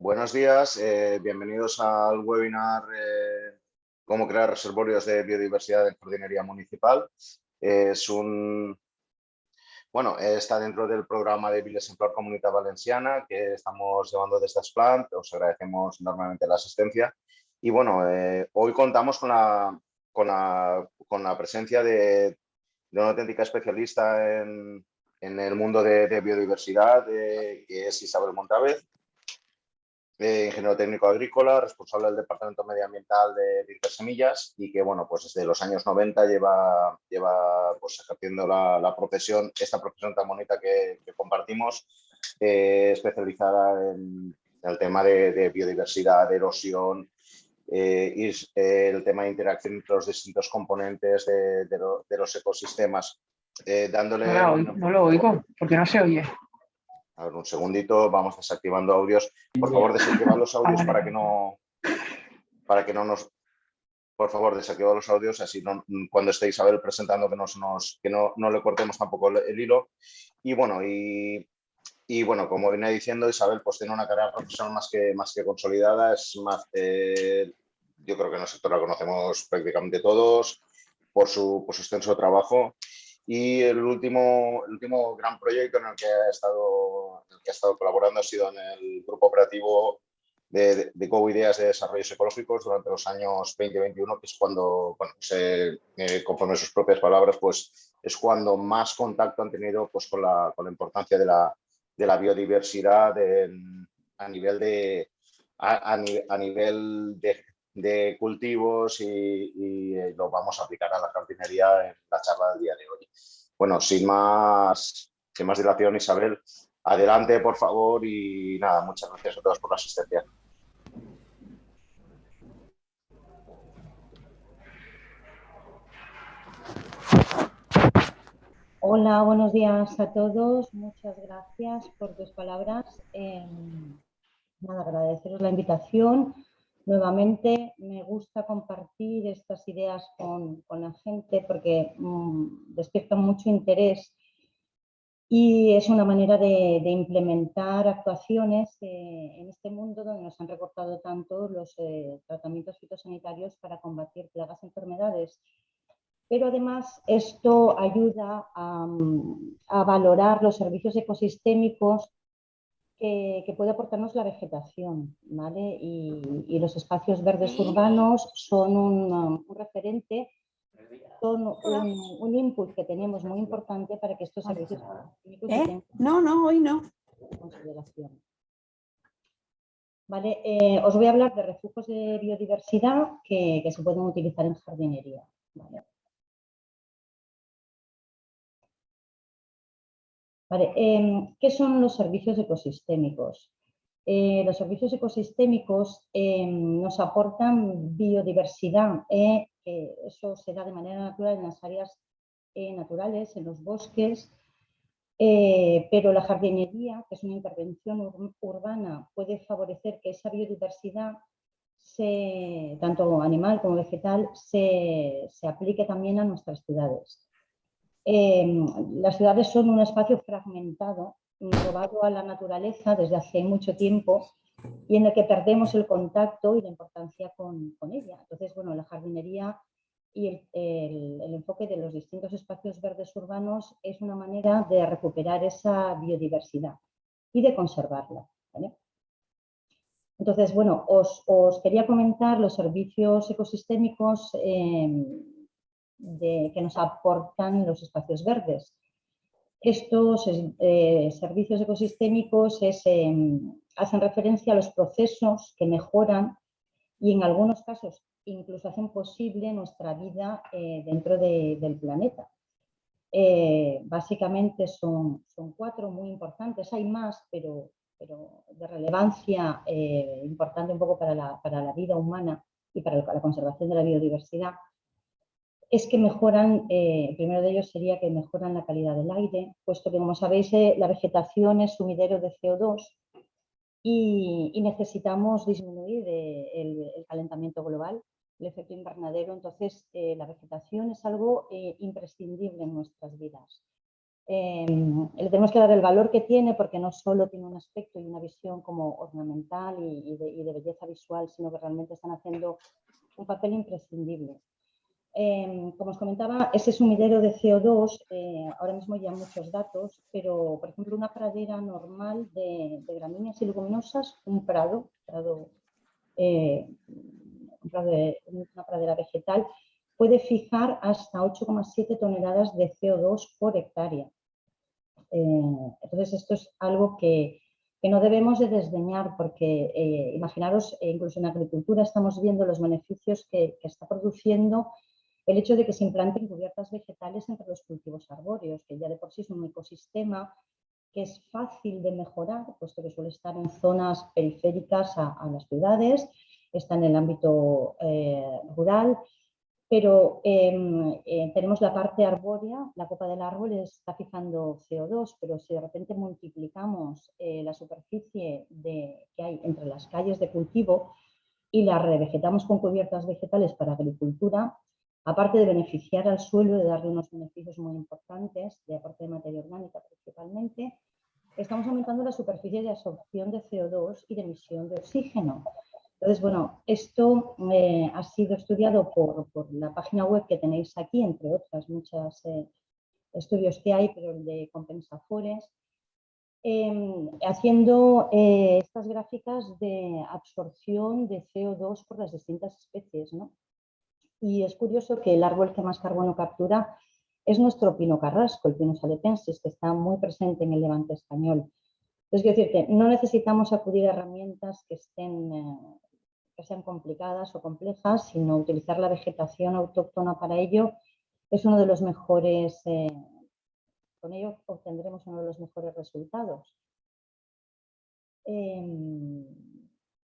Buenos días, bienvenidos al webinar Cómo crear reservorios de biodiversidad en jardinería municipal. Está dentro del programa de Viles en Flor Comunitat Valenciana que estamos llevando desde Esplant. Os agradecemos enormemente la asistencia. Y bueno, hoy contamos con la presencia de una auténtica especialista en el mundo de biodiversidad, que es Isabel Montávez. Ingeniero técnico agrícola, responsable del Departamento Medioambiental de Intersemillas y que, bueno, pues desde los años 90 lleva pues, ejerciendo esta profesión tan bonita que compartimos, especializada en el tema de biodiversidad, de erosión, y el tema de interacción entre los distintos componentes de los ecosistemas, dándole... No lo oigo, porque no se oye. A ver, un segundito, vamos desactivando audios. Por favor, desactivad los audios para que no nos... Por favor, desactivad los audios, así cuando esté Isabel presentando que no le cortemos tampoco el hilo. Y bueno, como venía diciendo, Isabel pues tiene una carrera profesional más que consolidada. Yo creo que en el sector la conocemos prácticamente todos por su extenso trabajo. Y el último gran proyecto en el que ha estado colaborando ha sido en el grupo operativo de Co-Ideas de Desarrollos Ecológicos durante los años 2021, que es cuando, conforme a sus propias palabras, pues es cuando más contacto han tenido pues, con la importancia de la biodiversidad a nivel de cultivos y lo vamos a aplicar a la jardinería en la charla del día de hoy. Bueno, sin más dilación, Isabel, adelante, por favor, y nada, muchas gracias a todos por la asistencia. Hola, buenos días a todos. Muchas gracias por tus palabras. Agradeceros la invitación. Nuevamente, me gusta compartir estas ideas con la gente porque despiertan mucho interés y es una manera de implementar actuaciones en este mundo donde nos han recortado tanto los tratamientos fitosanitarios para combatir plagas y enfermedades. Pero además esto ayuda a valorar los servicios ecosistémicos que puede aportarnos la vegetación, ¿vale? Y los espacios verdes urbanos son un referente, son un input que tenemos muy importante para que estos servicios ecosistémicos se tengan hoy no. en consideración. Vale, os voy a hablar de refugios de biodiversidad que se pueden utilizar en jardinería, ¿vale? Vale, ¿qué son los servicios ecosistémicos? Los servicios ecosistémicos nos aportan biodiversidad. Eso se da de manera natural en las áreas naturales, en los bosques, pero la jardinería, que es una intervención urbana, puede favorecer que esa biodiversidad, tanto animal como vegetal, se aplique también a nuestras ciudades. Las ciudades son un espacio fragmentado, robado a la naturaleza desde hace mucho tiempo y en el que perdemos el contacto y la importancia con ella. Entonces, bueno, la jardinería y el enfoque de los distintos espacios verdes urbanos es una manera de recuperar esa biodiversidad y de conservarla, ¿vale? Entonces, bueno, os quería comentar los servicios ecosistémicos que nos aportan los espacios verdes. Estos servicios ecosistémicos hacen referencia a los procesos que mejoran y en algunos casos incluso hacen posible nuestra vida dentro del planeta. Básicamente son 4 muy importantes, hay más, pero de relevancia importante un poco para la vida humana y para la conservación de la biodiversidad. Es que mejoran, el primero de ellos sería que mejoran la calidad del aire, puesto que, como sabéis, la vegetación es sumidero de CO2 y necesitamos disminuir el calentamiento global, el efecto invernadero. Entonces, la vegetación es algo imprescindible en nuestras vidas. Le tenemos que dar el valor que tiene, porque no solo tiene un aspecto y una visión como ornamental y de belleza visual, sino que realmente están haciendo un papel imprescindible. Como os comentaba, ese sumidero de CO2, ahora mismo ya muchos datos, pero por ejemplo una pradera normal de gramíneas y leguminosas, una pradera vegetal, puede fijar hasta 8,7 toneladas de CO2 por hectárea. Entonces esto es algo que no debemos de desdeñar, porque imaginaros, incluso en agricultura estamos viendo los beneficios que está produciendo el hecho de que se implanten cubiertas vegetales entre los cultivos arbóreos, que ya de por sí es un ecosistema que es fácil de mejorar, puesto que suele estar en zonas periféricas a las ciudades, está en el ámbito rural, pero tenemos la parte arbórea, la copa del árbol está fijando CO2, pero si de repente multiplicamos la superficie que hay entre las calles de cultivo y la revegetamos con cubiertas vegetales para agricultura, aparte de beneficiar al suelo, de darle unos beneficios muy importantes, de aporte de materia orgánica principalmente, estamos aumentando la superficie de absorción de CO2 y de emisión de oxígeno. Entonces, bueno, esto ha sido estudiado por la página web que tenéis aquí, entre otras muchos estudios que hay, pero el de Compensafores, haciendo estas gráficas de absorción de CO2 por las distintas especies, ¿no? Y es curioso que el árbol que más carbono captura es nuestro pino carrasco, el Pinus alepensis, que está muy presente en el Levante español. Es decir, que no necesitamos acudir a herramientas que sean complicadas o complejas, sino utilizar la vegetación autóctona para ello es uno de los mejores, con ello obtendremos uno de los mejores resultados.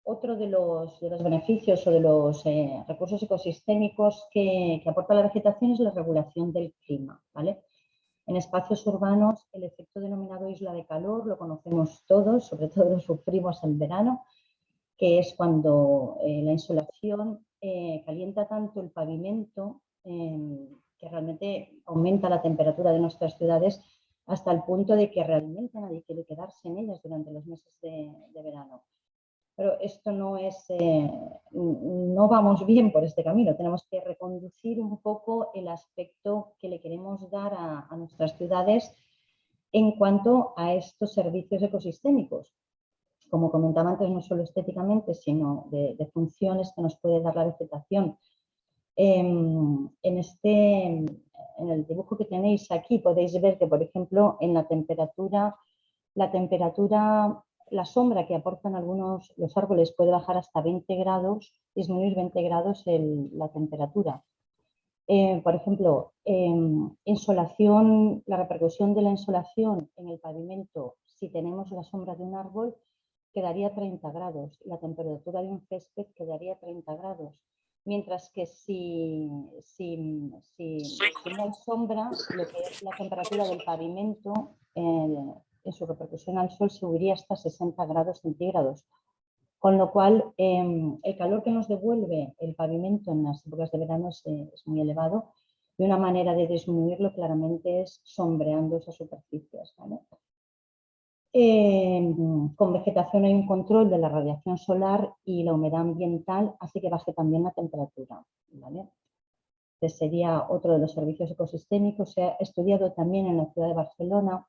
Otro de los beneficios o de los recursos ecosistémicos que aporta la vegetación es la regulación del clima, ¿vale? En espacios urbanos, el efecto denominado isla de calor lo conocemos todos, sobre todo lo sufrimos en verano, que es cuando la insolación calienta tanto el pavimento que realmente aumenta la temperatura de nuestras ciudades hasta el punto de que realmente nadie quiere quedarse en ellas durante los meses de verano. Pero esto no vamos bien por este camino. Tenemos que reconducir un poco el aspecto que le queremos dar a nuestras ciudades en cuanto a estos servicios ecosistémicos. Como comentaba antes, no solo estéticamente, sino de funciones que nos puede dar la vegetación. En el dibujo que tenéis aquí podéis ver que, por ejemplo, en la temperatura, la sombra que aportan los árboles puede bajar hasta 20 grados, disminuir 20 grados la temperatura. Por ejemplo, insolación, la repercusión de la insolación en el pavimento, si tenemos la sombra de un árbol, quedaría 30 grados. La temperatura de un césped quedaría 30 grados. Mientras que si no hay sombra, lo que es la temperatura del pavimento en su repercusión al sol subiría hasta 60 grados centígrados. Con lo cual, el calor que nos devuelve el pavimento en las épocas de verano es muy elevado, y una manera de disminuirlo claramente es sombreando esas superficies, ¿vale? Con vegetación hay un control de la radiación solar y la humedad ambiental, así que baje también la temperatura, ¿vale? Este sería otro de los servicios ecosistémicos. Se ha estudiado también en la ciudad de Barcelona.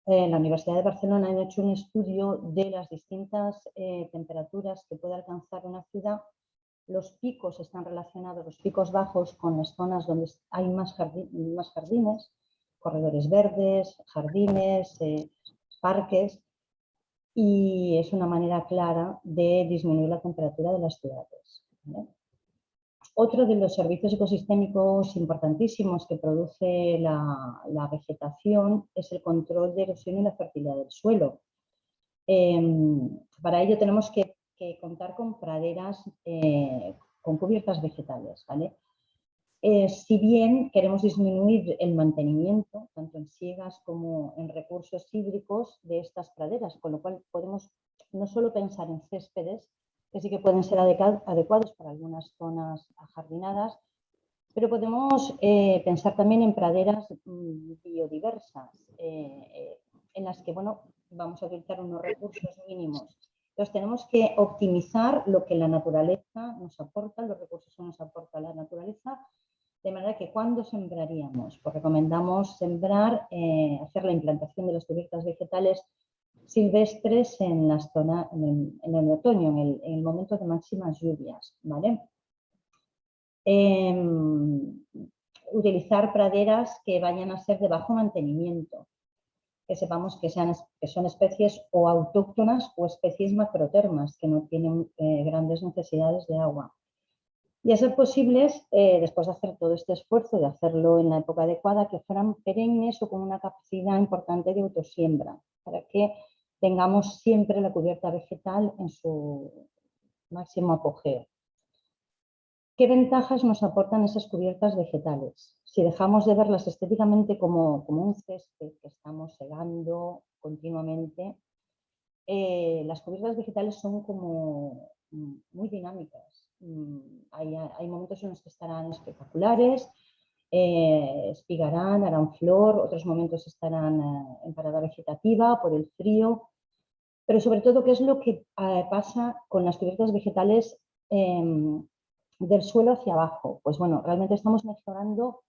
En la Universidad de Barcelona han hecho un estudio de las distintas temperaturas que puede alcanzar una ciudad. Los picos están relacionados, los picos bajos, con las zonas donde hay más jardines, corredores verdes, jardines, parques, y es una manera clara de disminuir la temperatura de las ciudades, ¿vale? Otro de los servicios ecosistémicos importantísimos que produce la vegetación es el control de erosión y la fertilidad del suelo. Para ello tenemos que contar con praderas con cubiertas vegetales, ¿vale? Si bien queremos disminuir el mantenimiento, tanto en siegas como en recursos hídricos de estas praderas, con lo cual podemos no solo pensar en céspedes, que sí que pueden ser adecuados para algunas zonas ajardinadas, Pero podemos pensar también en praderas biodiversas, en las que, bueno, vamos a utilizar unos recursos mínimos. Entonces tenemos que optimizar lo que la naturaleza nos aporta, los recursos que nos aporta la naturaleza, de manera que cuando sembraríamos, pues recomendamos sembrar, hacer la implantación de las cubiertas vegetales silvestres en el otoño, en el momento de máximas lluvias, ¿vale? Utilizar praderas que vayan a ser de bajo mantenimiento, que sepamos que son especies o autóctonas o especies macrotermas, que no tienen grandes necesidades de agua. Y a ser posibles, después de hacer todo este esfuerzo, de hacerlo en la época adecuada, que fueran perennes o con una capacidad importante de autosiembra, para que tengamos siempre la cubierta vegetal en su máximo apogeo. ¿Qué ventajas nos aportan esas cubiertas vegetales? Si dejamos de verlas estéticamente como un césped que estamos segando continuamente, las cubiertas vegetales son como muy dinámicas. Hay momentos en los que estarán espectaculares, espigarán, harán flor, otros momentos estarán en parada vegetativa por el frío, pero sobre todo, ¿qué es lo que pasa con las cubiertas vegetales del suelo hacia abajo? Pues bueno, realmente estamos mejorando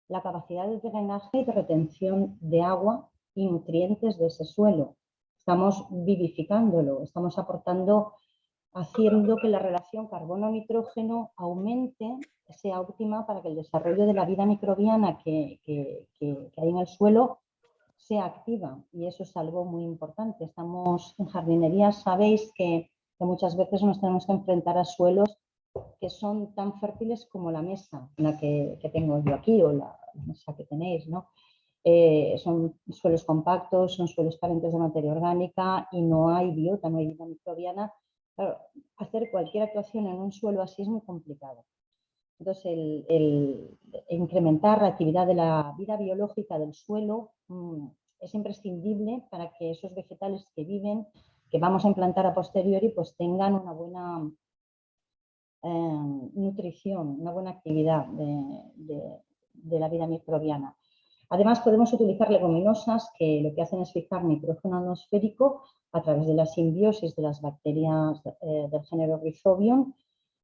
la capacidad de drenaje y de retención de agua y nutrientes de ese suelo. Estamos vivificándolo, estamos aportando, haciendo que la relación carbono-nitrógeno aumente, sea óptima para que el desarrollo de la vida microbiana que hay en el suelo sea activa, y eso es algo muy importante. Estamos en jardinería, sabéis que muchas veces nos tenemos que enfrentar a suelos que son tan fértiles como la mesa, la que tengo yo aquí, o la mesa que tenéis, ¿no? Son suelos compactos, son suelos carentes de materia orgánica y no hay biota, no hay vida microbiana. Claro, hacer cualquier actuación en un suelo así es muy complicado. Entonces, el incrementar la actividad de la vida biológica del suelo es imprescindible para que esos vegetales que viven, que vamos a implantar a posteriori, pues tengan una buena nutrición, una buena actividad de la vida microbiana. Además, podemos utilizar leguminosas que lo que hacen es fijar nitrógeno atmosférico a través de la simbiosis de las bacterias del género Rhizobium.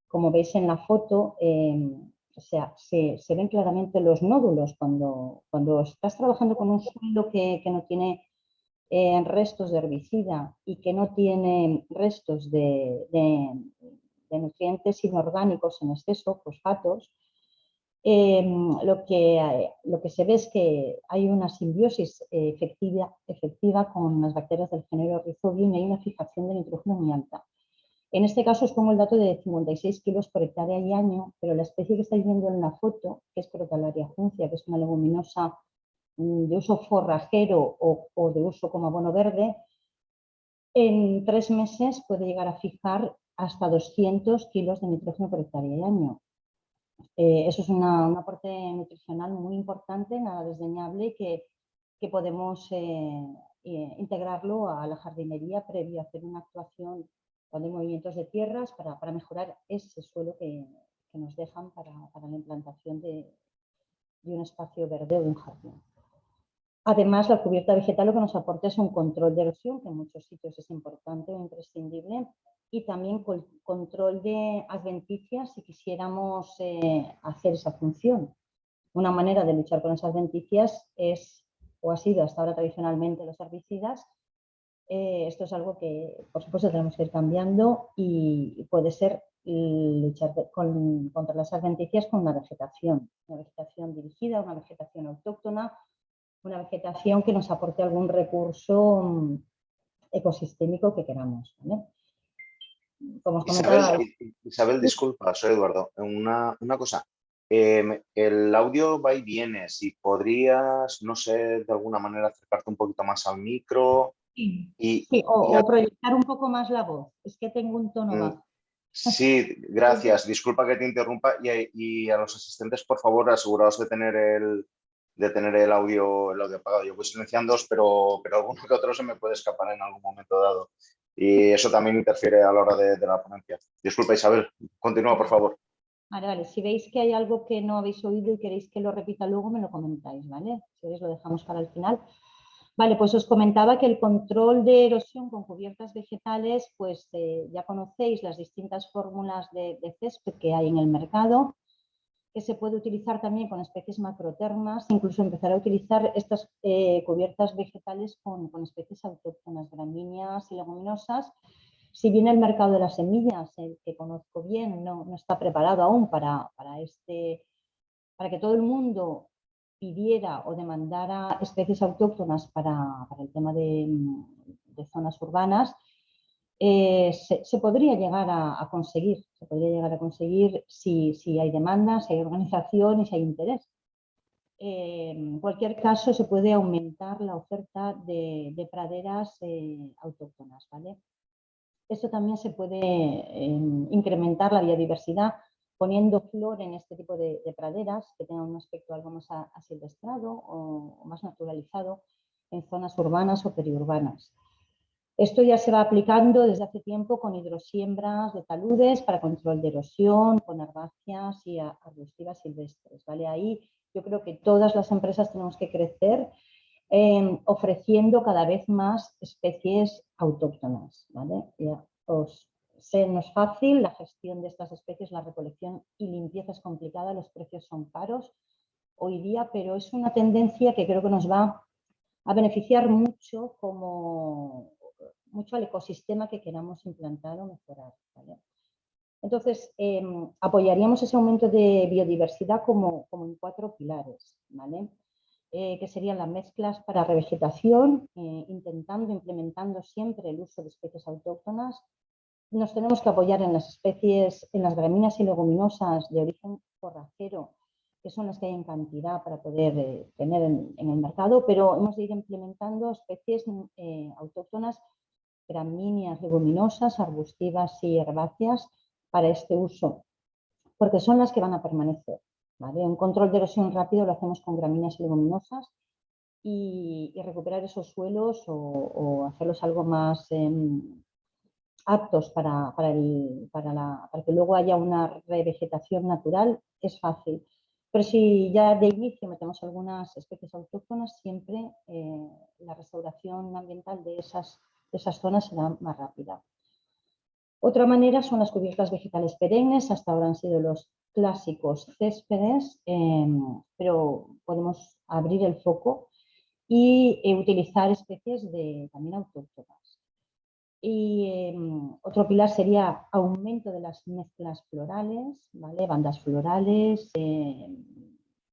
Como veis en la foto, o sea, se ven claramente los nódulos. Cuando estás trabajando con un suelo que no tiene restos de herbicida y que no tiene restos de nutrientes inorgánicos en exceso, fosfatos, lo que se ve es que hay una simbiosis efectiva con las bacterias del género Rhizobium y hay una fijación de nitrógeno muy alta. En este caso os pongo el dato de 56 kilos por hectárea y año, pero la especie que estáis viendo en la foto, que es Crotalaria juncia, que es una leguminosa de uso forrajero o de uso como abono verde, en 3 meses puede llegar a fijar hasta 200 kilos de nitrógeno por hectárea y año. Eso es un aporte nutricional muy importante, nada desdeñable, que podemos integrarlo a la jardinería previo a hacer una actuación cuando hay movimientos de tierras para mejorar ese suelo que nos dejan para la implantación de un espacio verde o de un jardín. Además, la cubierta vegetal lo que nos aporta es un control de erosión, que en muchos sitios es importante o imprescindible, y también control de adventicias si quisiéramos hacer esa función. Una manera de luchar con esas adventicias es, o ha sido hasta ahora tradicionalmente, los herbicidas. Esto es algo que, por supuesto, tenemos que ir cambiando y puede ser luchar contra las adventicias con una vegetación dirigida, una vegetación autóctona, una vegetación que nos aporte algún recurso ecosistémico que queramos, ¿vale? Como os comentaba... Isabel, disculpa, soy Eduardo. Una cosa. El audio va y viene. Si podrías, no sé, de alguna manera acercarte un poquito más al micro. Sí, o proyectar un poco más la voz. Es que tengo un tono bajo. Sí, gracias. Disculpa que te interrumpa. Y a los asistentes, por favor, aseguraos de tener el audio apagado. Yo voy silenciando, pero alguno que otro se me puede escapar en algún momento dado. Y eso también interfiere a la hora de la ponencia. Disculpa, Isabel. Continúa, por favor. Vale, vale. Si veis que hay algo que no habéis oído y queréis que lo repita luego, me lo comentáis, ¿vale? Si veis, lo dejamos para el final. Vale, pues os comentaba que el control de erosión con cubiertas vegetales, pues ya conocéis las distintas fórmulas de césped que hay en el mercado, que se puede utilizar también con especies macrotermas, incluso empezar a utilizar estas cubiertas vegetales con especies autóctonas, gramíneas y leguminosas. Si bien el mercado de las semillas, el que conozco bien, no está preparado aún para que todo el mundo pidiera o demandara especies autóctonas para el tema de zonas urbanas, se podría llegar a conseguir. Se podría llegar a conseguir si hay demanda, si hay organización y si hay interés. En cualquier caso, se puede aumentar la oferta de praderas autóctonas, ¿vale? Esto también se puede incrementar la biodiversidad poniendo flor en este tipo de praderas que tengan un aspecto algo más asilvestrado o más naturalizado en zonas urbanas o periurbanas. Esto ya se va aplicando desde hace tiempo con hidrosiembras de taludes para control de erosión, con herbáceas y arbustivas silvestres, ¿vale? Ahí yo creo que todas las empresas tenemos que crecer ofreciendo cada vez más especies autóctonas, ¿vale? Ya no es fácil, la gestión de estas especies, la recolección y limpieza es complicada, los precios son caros hoy día, pero es una tendencia que creo que nos va a beneficiar mucho al ecosistema que queramos implantar o mejorar, ¿vale? Entonces, apoyaríamos ese aumento de biodiversidad como en 4 pilares, ¿vale? Que serían las mezclas para revegetación, implementando siempre el uso de especies autóctonas. Nos tenemos que apoyar en las especies, en las gramíneas y leguminosas de origen forrajero, que son las que hay en cantidad para poder tener en el mercado, pero hemos de ir implementando especies autóctonas, gramíneas, leguminosas, arbustivas y herbáceas para este uso, porque son las que van a permanecer, ¿vale? Un control de erosión rápido lo hacemos con gramíneas y leguminosas y recuperar esos suelos o hacerlos algo más aptos para que luego haya una revegetación natural es fácil. Pero si ya de inicio metemos algunas especies autóctonas, siempre la restauración ambiental de esas zonas será más rápida. Otra manera son las cubiertas vegetales perennes, hasta ahora han sido los clásicos céspedes, pero podemos abrir el foco y utilizar especies también autóctonas. Y otro pilar sería aumento de las mezclas florales, ¿vale? Bandas florales,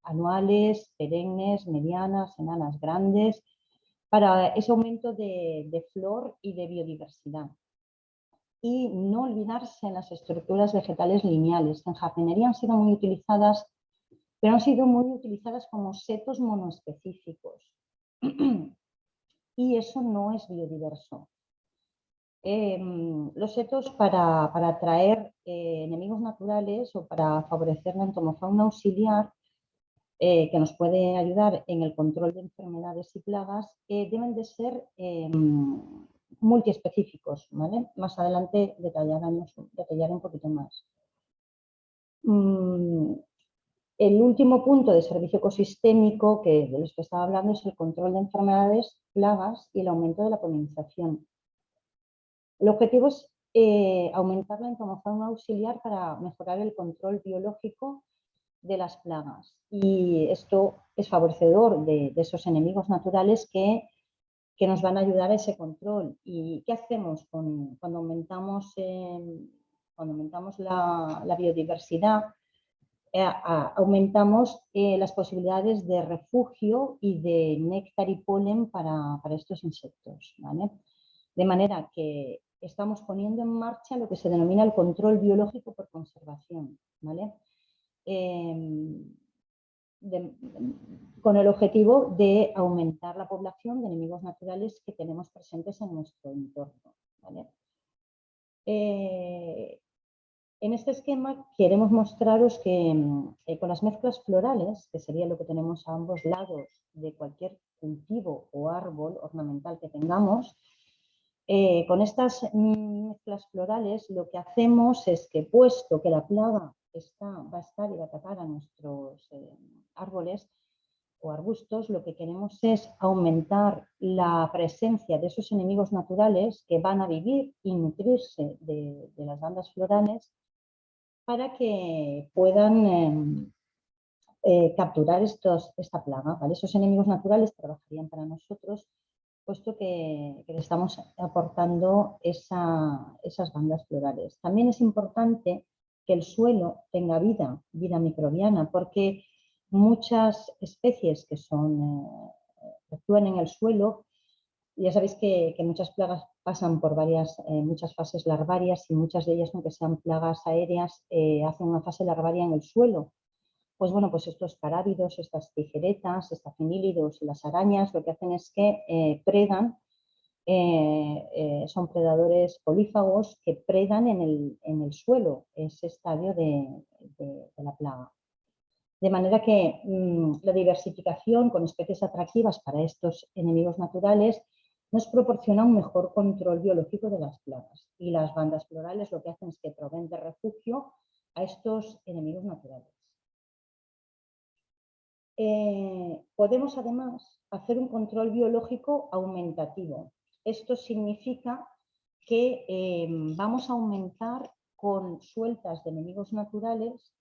anuales, perennes, medianas, enanas, grandes, para ese aumento de flor y de biodiversidad. Y no olvidarse en las estructuras vegetales lineales, que en jardinería han sido muy utilizadas, pero han sido muy utilizadas como setos monoespecíficos. Y eso no es biodiverso. Los setos para atraer enemigos naturales o para favorecer la entomofauna auxiliar, que nos puede ayudar en el control de enfermedades y plagas, deben de ser multiespecíficos, ¿vale? Más adelante detallaré un poquito más. El último punto de servicio ecosistémico de los que estaba hablando es el control de enfermedades, plagas y el aumento de la polinización. El objetivo es aumentar la entomofauna auxiliar para mejorar el control biológico de las plagas. Y esto es favorecedor de esos enemigos naturales que nos van a ayudar a ese control. ¿Y qué hacemos cuando aumentamos la biodiversidad? Aumentamos las posibilidades de refugio y de néctar y polen para estos insectos, ¿vale? De manera que estamos poniendo en marcha lo que se denomina el control biológico por conservación, ¿vale? Con el objetivo de aumentar la población de enemigos naturales que tenemos presentes en nuestro entorno, ¿vale? En este esquema queremos mostraros que con las mezclas florales, que sería lo que tenemos a ambos lados de cualquier cultivo o árbol ornamental que tengamos, con estas mezclas florales lo que hacemos es que, puesto que la plaga va a estar y va a atacar a nuestros árboles o arbustos, lo que queremos es aumentar la presencia de esos enemigos naturales que van a vivir y nutrirse de las bandas florales para que puedan capturar esta plaga, ¿vale? Esos enemigos naturales trabajarían para nosotros, puesto que le estamos aportando esas bandas florales. También es importante que el suelo tenga vida microbiana, porque muchas especies que actúan en el suelo, ya sabéis que muchas plagas pasan por muchas fases larvarias y muchas de ellas, aunque sean plagas aéreas, hacen una fase larvaria en el suelo. Pues bueno, pues estos carábidos, estas tijeretas, estafilídeos y las arañas lo que hacen es que predan, son predadores polífagos que predan en el suelo ese estadio de la plaga. De manera que la diversificación con especies atractivas para estos enemigos naturales nos proporciona un mejor control biológico de las plagas. Y las bandas florales lo que hacen es que proveen de refugio a estos enemigos naturales. Podemos además hacer un control biológico aumentativo. Esto significa que vamos a aumentar con sueltas de enemigos naturales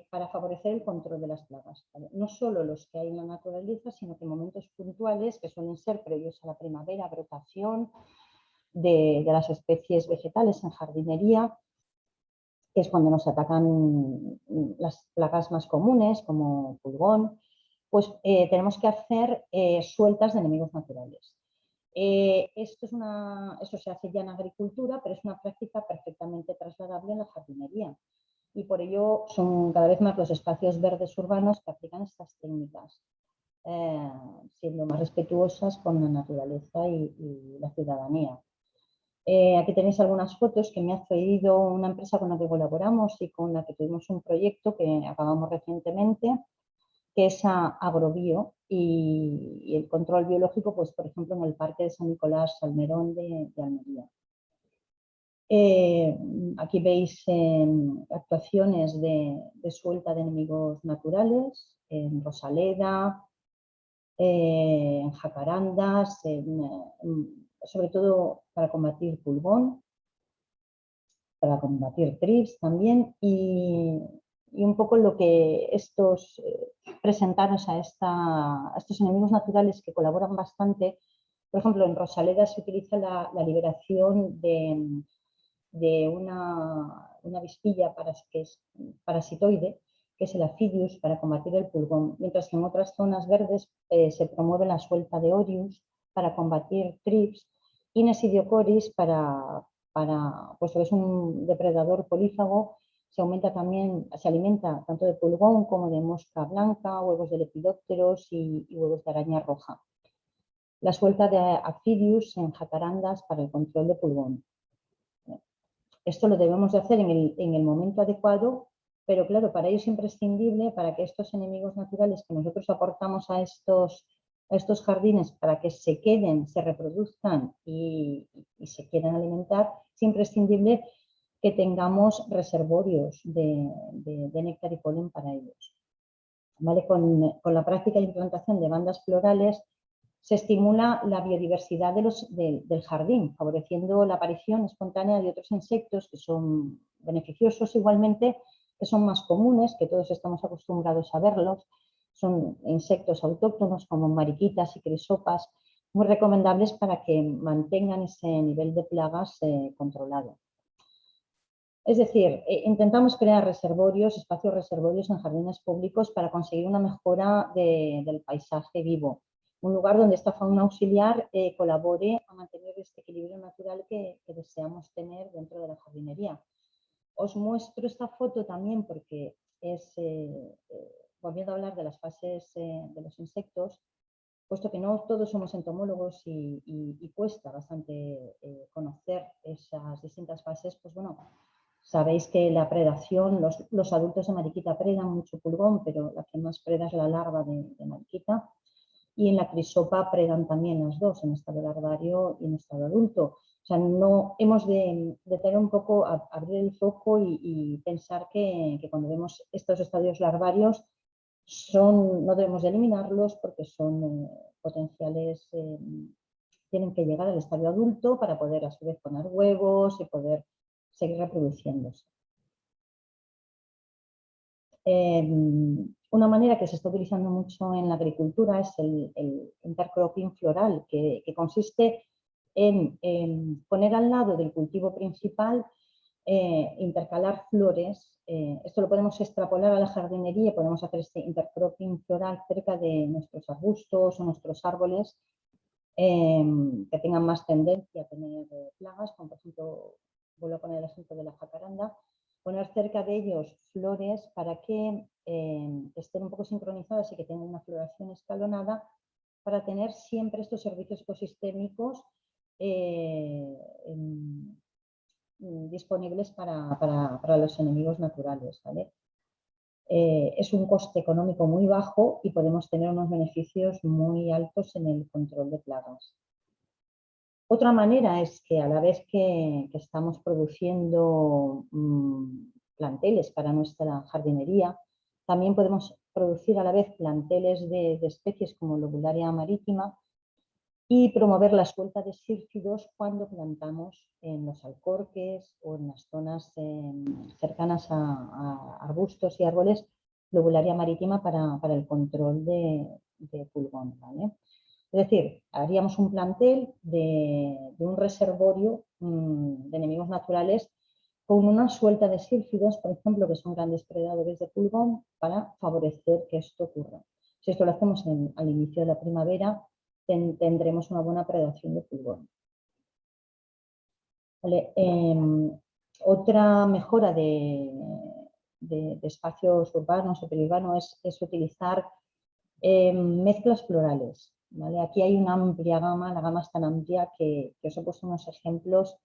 para favorecer el control de las plagas, ¿vale? No solo los que hay en la naturaleza, sino que en momentos puntuales, que suelen ser previos a la primavera, brotación de las especies vegetales en jardinería, que es cuando nos atacan las plagas más comunes, como pulgón, pues tenemos que hacer sueltas de enemigos naturales. Esto se hace ya en agricultura, pero es una práctica perfectamente trasladable en la jardinería. Y por ello son cada vez más los espacios verdes urbanos que aplican estas técnicas, siendo más respetuosas con la naturaleza y la ciudadanía. Aquí tenéis algunas fotos que me ha cedido una empresa con la que colaboramos y con la que tuvimos un proyecto que acabamos recientemente, que es Agrobio, y el control biológico, pues por ejemplo en el Parque de San Nicolás Salmerón de Almería. Aquí veis actuaciones de suelta de enemigos naturales en Rosaleda, en jacarandas, sobre todo para combatir pulgón, para combatir trips también, y un poco lo que presentaros a estos enemigos naturales que colaboran bastante. Por ejemplo, en Rosaleda se utiliza la liberación de una avispilla que es parasitoide, que es el Aphidius, para combatir el pulgón, mientras que en otras zonas verdes se promueve la suelta de Orius para combatir trips y Nesidiocoris puesto que es un depredador polífago, se alimenta tanto de pulgón como de mosca blanca, huevos de lepidópteros y huevos de araña roja. La suelta de Aphidius en jacarandas para el control de pulgón. Esto lo debemos de hacer en el momento adecuado, pero claro, para ello es imprescindible, para que estos enemigos naturales que nosotros aportamos a estos jardines, para que se queden, se reproduzcan y se quieran alimentar, es imprescindible que tengamos reservorios de néctar y polen para ellos. ¿Vale? Con la práctica de implantación de bandas florales se estimula la biodiversidad del jardín, favoreciendo la aparición espontánea de otros insectos que son beneficiosos igualmente, que son más comunes, que todos estamos acostumbrados a verlos. Son insectos autóctonos como mariquitas y crisopas, muy recomendables para que mantengan ese nivel de plagas controlado. Es decir, intentamos crear espacios reservorios en jardines públicos para conseguir una mejora del paisaje vivo. Un lugar donde esta fauna auxiliar colabore a mantener este equilibrio natural que deseamos tener dentro de la jardinería. Os muestro esta foto también porque volviendo a hablar de las fases de los insectos, puesto que no todos somos entomólogos y cuesta bastante conocer esas distintas fases, pues bueno, sabéis que la predación, los adultos de mariquita predan mucho pulgón, pero la que más preda es la larva de mariquita. Y en la crisopa predan también las dos, en estado larvario y en estado adulto. O sea, no hemos de tener un poco, abrir el foco y pensar que cuando vemos estos estadios larvarios no debemos de eliminarlos porque son potenciales, tienen que llegar al estadio adulto para poder a su vez poner huevos y poder seguir reproduciéndose. Una manera que se está utilizando mucho en la agricultura es el intercropping floral, que consiste en poner al lado del cultivo principal, intercalar flores. Esto lo podemos extrapolar a la jardinería, podemos hacer este intercropping floral cerca de nuestros arbustos o nuestros árboles que tengan más tendencia a tener plagas, como por ejemplo, vuelvo a poner el ejemplo de la jacaranda, poner cerca de ellos flores para que estén un poco sincronizadas y que tengan una floración escalonada para tener siempre estos servicios ecosistémicos disponibles para los enemigos naturales, ¿vale? Es un coste económico muy bajo y podemos tener unos beneficios muy altos en el control de plagas. Otra manera es que a la vez que estamos produciendo planteles para nuestra jardinería, también podemos producir a la vez planteles de especies como Lobularia maritima y promover la suelta de sílfidos cuando plantamos en los alcorques o en las zonas cercanas a arbustos y árboles Lobularia marítima para el control de pulgón, ¿vale? Es decir, haríamos un plantel de un reservorio de enemigos naturales con una suelta de sílfidos, por ejemplo, que son grandes predadores de pulgón, para favorecer que esto ocurra. Si esto lo hacemos al inicio de la primavera, tendremos una buena predación de pulgón. Vale, otra mejora de espacios urbanos o periurbanos es utilizar mezclas florales. ¿Vale? Aquí hay una amplia gama, la gama es tan amplia que os he puesto unos ejemplos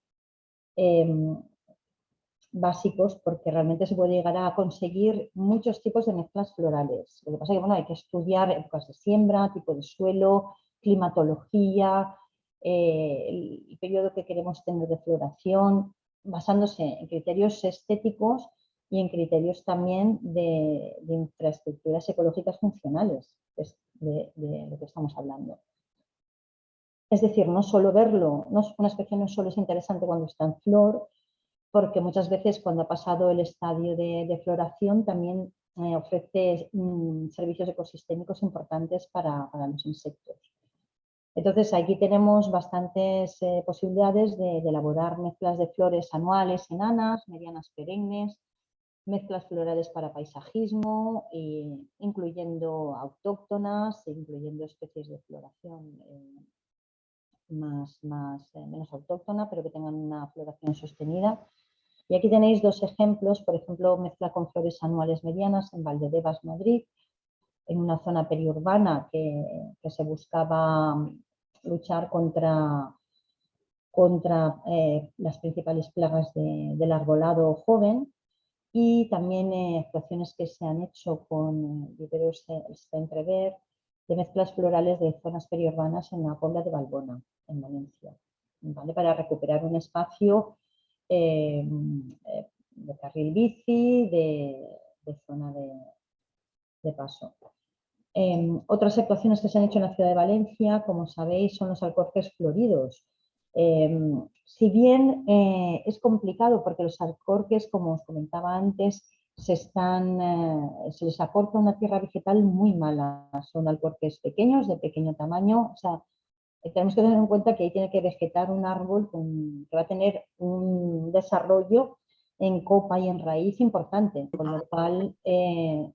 básicos porque realmente se puede llegar a conseguir muchos tipos de mezclas florales. Lo que pasa es que bueno, hay que estudiar épocas de siembra, tipo de suelo, climatología, el periodo que queremos tener de floración, basándose en criterios estéticos y en criterios también de infraestructuras ecológicas funcionales, que es de lo que estamos hablando. Es decir, no solo verlo, una especie no solo es interesante cuando está en flor, porque muchas veces cuando ha pasado el estadio de floración también ofrece servicios ecosistémicos importantes para los insectos. Entonces aquí tenemos bastantes posibilidades de elaborar mezclas de flores anuales, enanas, medianas perennes, mezclas florales para paisajismo, incluyendo autóctonas, incluyendo especies de floración menos autóctona, pero que tengan una floración sostenida. Y aquí tenéis dos ejemplos, por ejemplo, mezcla con flores anuales medianas en Valdebebas, Madrid, en una zona periurbana que se buscaba luchar contra las principales plagas del arbolado joven, y también actuaciones que se han hecho con viveros Stentrever de mezclas florales de zonas periurbanas en la Pobla de Valbona, en Valencia, ¿vale? Para recuperar un espacio de carril bici, de zona de paso. Otras actuaciones que se han hecho en la ciudad de Valencia, como sabéis, son los alcorques floridos. Si bien es complicado porque los alcorques, como os comentaba antes, se les aporta una tierra vegetal muy mala. Son alcorques pequeños, de pequeño tamaño. O sea, tenemos que tener en cuenta que ahí tiene que vegetar un árbol que va a tener un desarrollo en copa y en raíz importante, con lo cual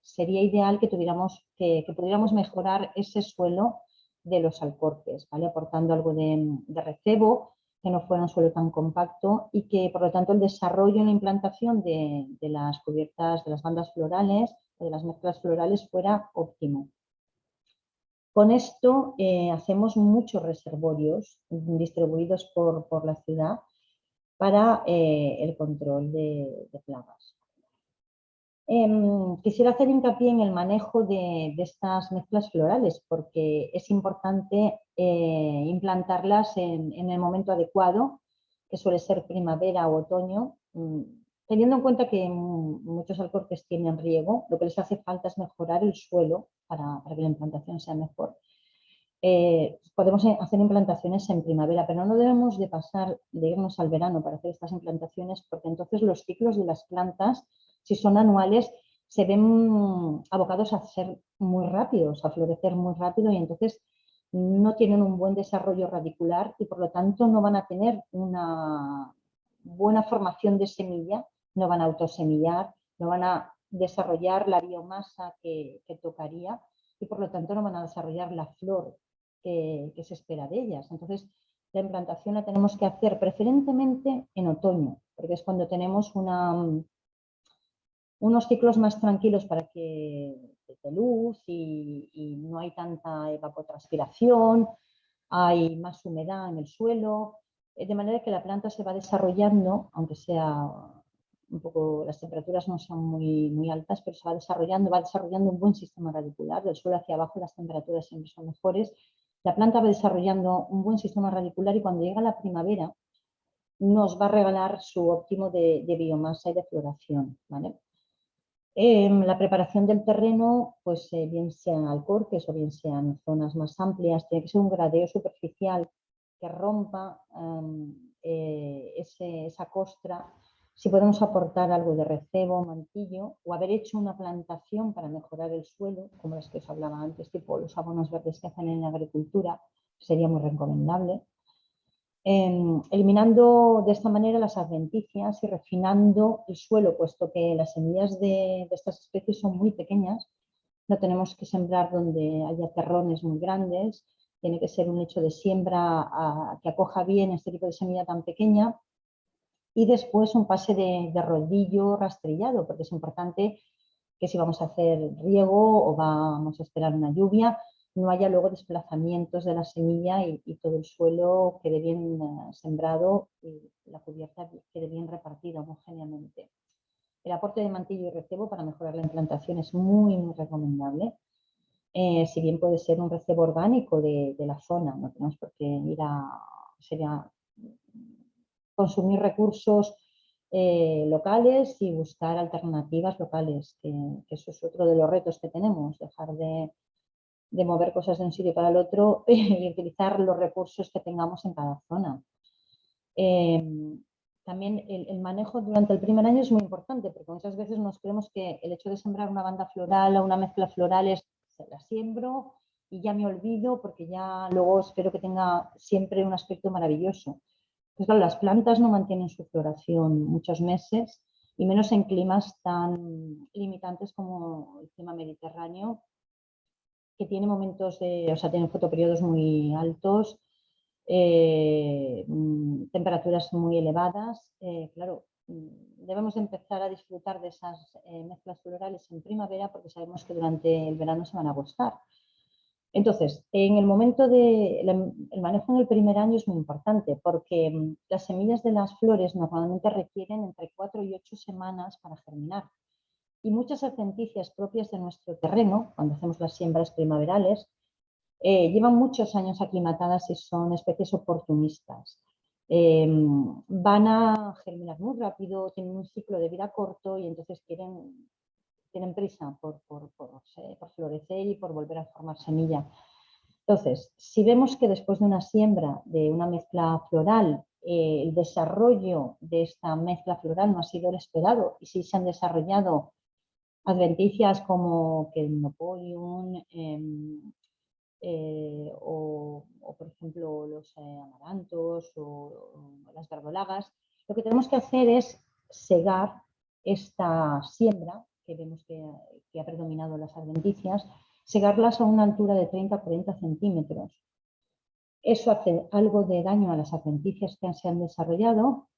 sería ideal que pudiéramos mejorar ese suelo de los alcorques, ¿vale? Aportando algo de recebo, que no fuera un suelo tan compacto y que por lo tanto el desarrollo en la implantación de las cubiertas, de las bandas florales o de las mezclas florales fuera óptimo. Con esto hacemos muchos reservorios distribuidos por la ciudad para el control de plagas. Quisiera hacer hincapié en el manejo de estas mezclas florales porque es importante implantarlas en el momento adecuado que suele ser primavera o otoño, teniendo en cuenta que muchos alcorques tienen riego, lo que les hace falta es mejorar el suelo para que la implantación sea mejor. Podemos hacer implantaciones en primavera, pero no debemos de irnos al verano para hacer estas implantaciones, porque entonces los ciclos de las plantas, si son anuales, se ven abocados a ser muy rápidos, a florecer muy rápido, y entonces no tienen un buen desarrollo radicular y por lo tanto no van a tener una buena formación de semilla, no van a autosemillar, no van a desarrollar la biomasa que tocaría y por lo tanto no van a desarrollar la flor que se espera de ellas. Entonces, la implantación la tenemos que hacer preferentemente en otoño, porque es cuando tenemos unos ciclos más tranquilos para que de luz y no hay tanta evapotranspiración, hay más humedad en el suelo, de manera que la planta se va desarrollando, aunque sea un poco, las temperaturas no son muy altas, pero se va desarrollando un buen sistema radicular. Del suelo hacia abajo las temperaturas siempre son mejores. La planta va desarrollando un buen sistema radicular y cuando llega la primavera nos va a regalar su óptimo de biomasa y de floración, ¿vale? La preparación del terreno, pues bien sean alcorques o bien sean zonas más amplias, tiene que ser un gradeo superficial que rompa esa costra. Si podemos aportar algo de recebo, mantillo, o haber hecho una plantación para mejorar el suelo, como las que os hablaba antes, tipo los abonos verdes que hacen en la agricultura, sería muy recomendable. Eliminando de esta manera las adventicias y refinando el suelo, puesto que las semillas de estas especies son muy pequeñas. No tenemos que sembrar donde haya terrones muy grandes, tiene que ser un lecho de siembra que acoja bien este tipo de semilla tan pequeña. Y después un pase de rodillo rastrillado, porque es importante que si vamos a hacer riego o vamos a esperar una lluvia, no haya luego desplazamientos de la semilla y todo el suelo quede bien sembrado y la cubierta quede bien repartida homogéneamente. El aporte de mantillo y recebo para mejorar la implantación es muy recomendable. Si bien puede ser un recebo orgánico de la zona, no tenemos por qué sería consumir recursos locales y buscar alternativas locales, que eso es otro de los retos que tenemos, dejar de mover cosas de un sitio para el otro y utilizar los recursos que tengamos en cada zona. También el manejo durante el primer año es muy importante, porque muchas veces nos creemos que el hecho de sembrar una banda floral o una mezcla floral es, la siembro y ya me olvido, porque ya luego espero que tenga siempre un aspecto maravilloso. Pues claro, las plantas no mantienen su floración muchos meses, y menos en climas tan limitantes como el clima mediterráneo, que tiene momentos tiene fotoperiodos muy altos, temperaturas muy elevadas. Claro, debemos empezar a disfrutar de esas mezclas florales en primavera, porque sabemos que durante el verano se van a agostar. Entonces, en el momento el manejo en el primer año es muy importante, porque las semillas de las flores normalmente requieren entre 4 y 8 semanas para germinar. Y muchas adventicias propias de nuestro terreno, cuando hacemos las siembras primaverales, llevan muchos años aclimatadas y son especies oportunistas. Van a germinar muy rápido, tienen un ciclo de vida corto y entonces tienen prisa por florecer y por volver a formar semilla. Entonces, si vemos que después de una siembra de una mezcla floral, el desarrollo de esta mezcla floral no ha sido el esperado y sí se han desarrollado adventicias como Kelmopodium o, por ejemplo, los amarantos o las verdolagas, lo que tenemos que hacer es segar esta siembra que vemos que ha predominado las adventicias, segarlas a una altura de 30 a 40 centímetros. Eso hace algo de daño a las adventicias que se han desarrollado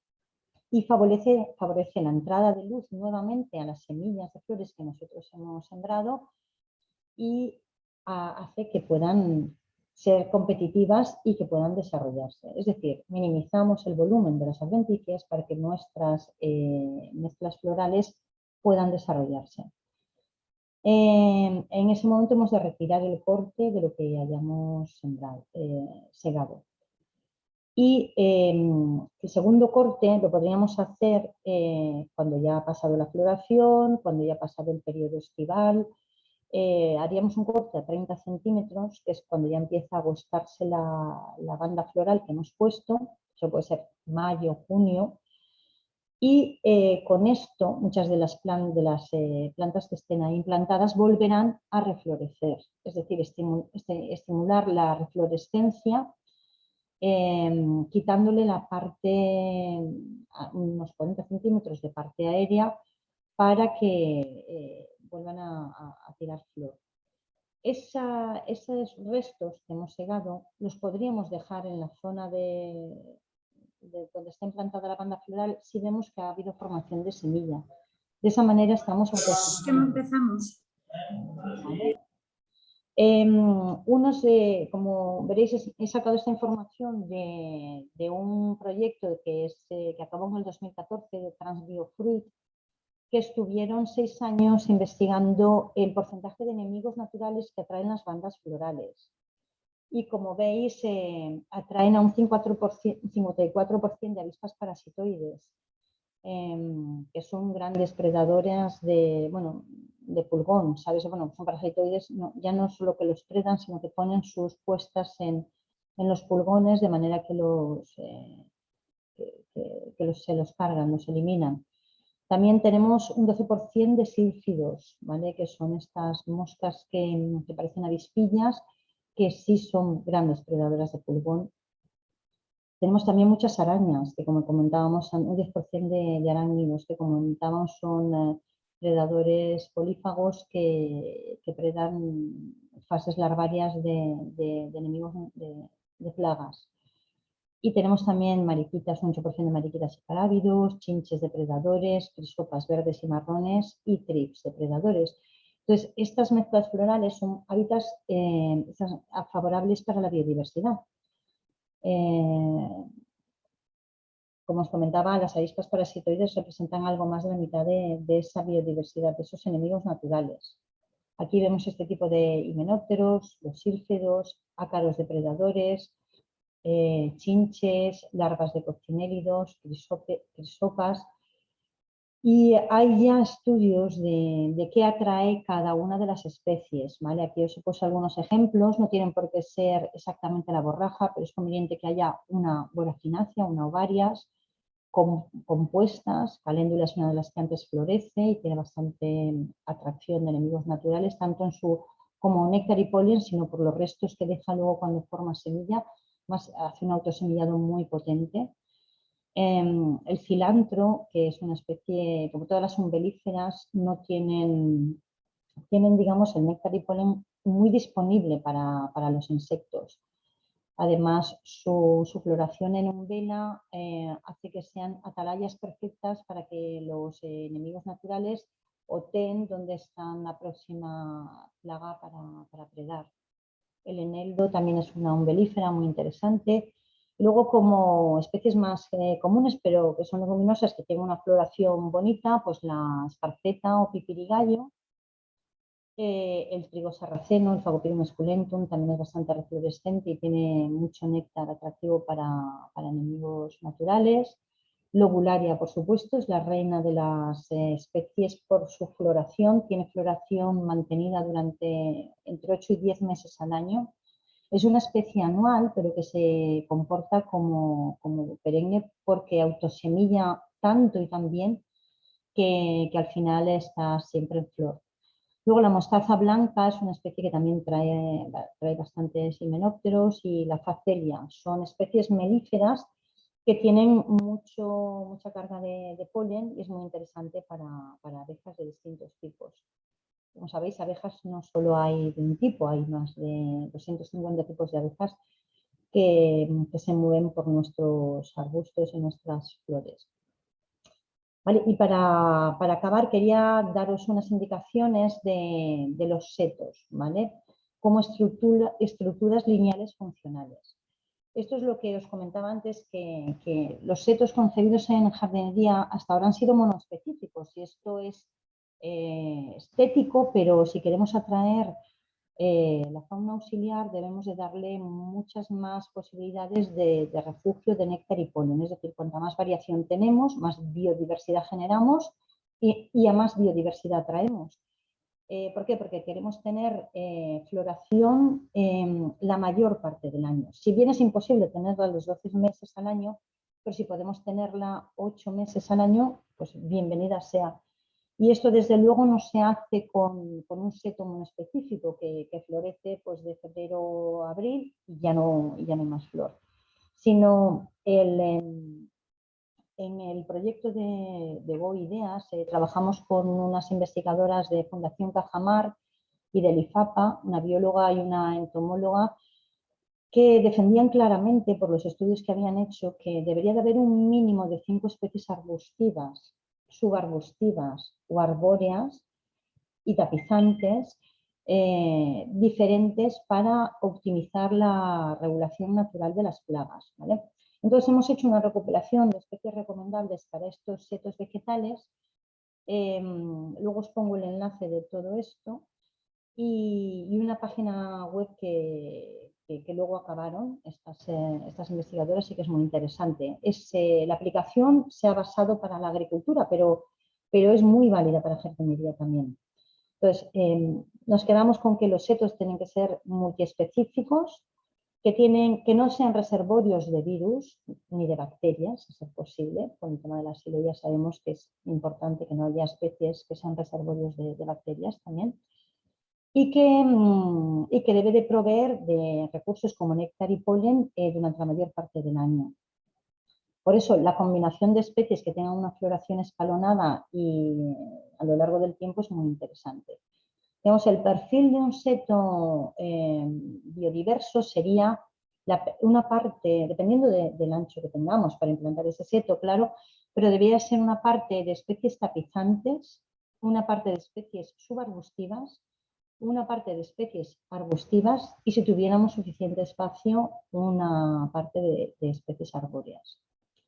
y favorece la entrada de luz nuevamente a las semillas de flores que nosotros hemos sembrado y hace que puedan ser competitivas y que puedan desarrollarse. Es decir, minimizamos el volumen de las adventicias para que nuestras mezclas florales puedan desarrollarse. En ese momento hemos de retirar el corte de lo que hayamos segado. Y el segundo corte lo podríamos hacer cuando ya ha pasado la floración, cuando ya ha pasado el periodo estival. Haríamos un corte a 30 centímetros, que es cuando ya empieza a agostarse la banda floral que hemos puesto. Eso puede ser mayo, junio. Y con esto muchas de las plantas que estén ahí implantadas volverán a reflorecer. Es decir, estimular la reflorescencia quitándole la parte, unos 40 centímetros de parte aérea para que vuelvan a tirar flor. Esos restos que hemos segado los podríamos dejar en la zona de donde está implantada la banda floral si vemos que ha habido formación de semilla. De esa manera estamos ¿Qué no empezamos? ¿Vale? Como veréis, he sacado esta información de un proyecto que acabó en el 2014 de Transbiofruit, que estuvieron 6 años investigando el porcentaje de enemigos naturales que atraen las bandas florales. Y como veis, atraen a un 54% de avispas parasitoides, que son grandes predadoras de pulgón, ¿sabes? Bueno, son parasitoides, ya no solo que los predan, sino que ponen sus puestas en los pulgones de manera que se los cargan, los eliminan. También tenemos un 12% de sílfidos, ¿vale? Que son estas moscas que parecen avispillas, que sí son grandes predadoras de pulgón. Tenemos también muchas arañas, que como comentábamos, un 10% de arácnidos, que como comentábamos son predadores polífagos que predan fases larvarias de enemigos de plagas. Y tenemos también mariquitas, un 8% de mariquitas y carábidos, chinches depredadores, crisopas verdes y marrones y trips depredadores. Entonces, estas mezclas florales son hábitats favorables para la biodiversidad. Como os comentaba, las avispas parasitoides representan algo más de la mitad de esa biodiversidad, de esos enemigos naturales. Aquí vemos este tipo de himenópteros, los sílfidos, ácaros depredadores, chinches, larvas de coccinélidos, crisopas. Y hay ya estudios de qué atrae cada una de las especies, ¿vale? Aquí os he puesto algunos ejemplos, no tienen por qué ser exactamente la borraja, pero es conveniente que haya una boracinácea, una o varias, compuestas. Caléndula es una de las que antes florece y tiene bastante atracción de enemigos naturales, tanto en como néctar y polen, sino por los restos que deja luego cuando forma semilla, hace un autosemillado muy potente. El cilantro, que es una especie, como todas las umbelíferas, no tienen, digamos, el néctar y polen muy disponible para los insectos. Además, su floración en umbela hace que sean atalayas perfectas para que los enemigos naturales oten donde está la próxima plaga para predar. El eneldo también es una umbelífera muy interesante. Luego, como especies más comunes, pero que son leguminosas, que tienen una floración bonita, pues la esparceta o pipirigallo, el trigo sarraceno, el Fagopirum esculentum, también es bastante reflorescente y tiene mucho néctar atractivo para enemigos naturales. Lobularia, por supuesto, es la reina de las especies por su floración. Tiene floración mantenida durante entre 8 y 10 meses al año. Es una especie anual, pero que se comporta como perenne porque autosemilla tanto y tan bien que al final está siempre en flor. Luego la mostaza blanca es una especie que también trae bastantes himenópteros, y la facelia son especies melíferas que tienen mucha carga de polen y es muy interesante para abejas de distintos tipos. Como sabéis, abejas no solo hay de un tipo, hay más de 250 tipos de abejas que se mueven por nuestros arbustos y nuestras flores. ¿Vale? Y para acabar quería daros unas indicaciones de los setos, ¿vale? Como estructuras lineales funcionales. Esto es lo que os comentaba antes, que los setos concebidos en jardinería hasta ahora han sido monoespecíficos, y esto es estético, pero si queremos atraer la fauna auxiliar debemos de darle muchas más posibilidades de refugio de néctar y polen. Es decir, cuanta más variación tenemos, más biodiversidad generamos y a más biodiversidad traemos. ¿Por qué? Porque queremos tener floración la mayor parte del año. Si bien es imposible tenerla los 12 meses al año, pero si podemos tenerla 8 meses al año, pues bienvenida sea. Y esto desde luego no se hace con un seto muy específico que florece pues, de febrero a abril y ya no hay más flor, sino en el proyecto de Go Ideas trabajamos con unas investigadoras de Fundación Cajamar y del IFAPA, una bióloga y una entomóloga, que defendían claramente por los estudios que habían hecho que debería de haber un mínimo de 5 especies arbustivas, subarbustivas o arbóreas y tapizantes diferentes para optimizar la regulación natural de las plagas, ¿vale? Entonces hemos hecho una recopilación de especies recomendables para estos setos vegetales. Luego os pongo el enlace de todo esto y una página web que luego acabaron estas investigadoras y que es muy interesante. La aplicación se ha basado para la agricultura, pero es muy válida para jardinería también. Entonces, nos quedamos con que los setos tienen que ser multiespecíficos, que no sean reservorios de virus ni de bacterias, a ser posible. Con el tema de la silo ya sabemos que es importante que no haya especies que sean reservorios de bacterias también. Y que debe de proveer de recursos como néctar y polen durante la mayor parte del año. Por eso, la combinación de especies que tengan una floración escalonada y a lo largo del tiempo es muy interesante. Digamos, el perfil de un seto biodiverso sería una parte, dependiendo del ancho que tengamos para implantar ese seto, claro, pero debería ser una parte de especies tapizantes, una parte de especies subarbustivas, una parte de especies arbustivas y, si tuviéramos suficiente espacio, una parte de especies arbóreas.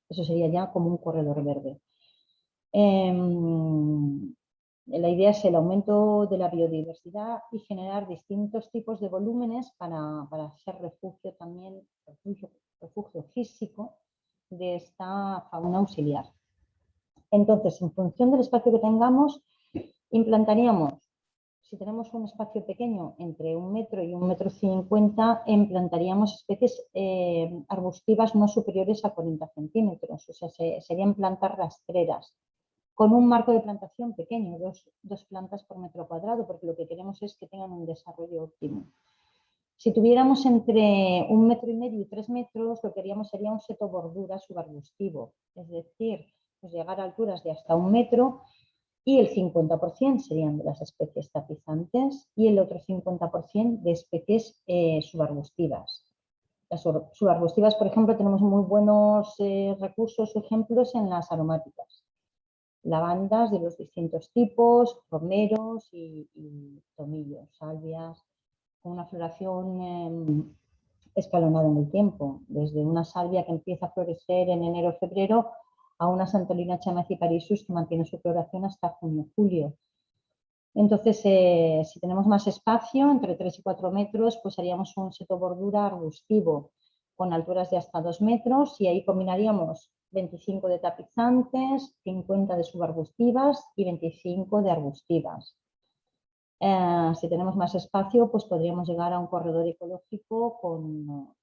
Eso sería ya como un corredor verde. La idea es el aumento de la biodiversidad y generar distintos tipos de volúmenes para ser refugio también, refugio físico de esta fauna auxiliar. Entonces, en función del espacio que tengamos, implantaríamos, si tenemos un espacio pequeño entre 1 metro y 1,50 m, implantaríamos especies arbustivas no superiores a 40 centímetros, o sea, serían plantas rastreras, con un marco de plantación pequeño, dos plantas por metro cuadrado, porque lo que queremos es que tengan un desarrollo óptimo. Si tuviéramos entre 1,5 metros y 3 metros, lo que haríamos sería un seto bordura subarbustivo, es decir, pues llegar a alturas de hasta 1 metro, y el 50% serían de las especies tapizantes y el otro 50% de especies subarbustivas. Las subarbustivas, por ejemplo, tenemos muy buenos recursos o ejemplos en las aromáticas. Lavandas de los distintos tipos, romeros y tomillos, salvias, con una floración escalonada en el tiempo, desde una salvia que empieza a florecer en enero o febrero a una Santolina chamaciparisus que mantiene su floración hasta junio-julio. Entonces, si tenemos más espacio, entre 3 y 4 metros, pues haríamos un seto bordura arbustivo con alturas de hasta 2 metros y ahí combinaríamos 25 de tapizantes, 50 de subarbustivas y 25 de arbustivas. Si tenemos más espacio, pues podríamos llegar a un corredor ecológico con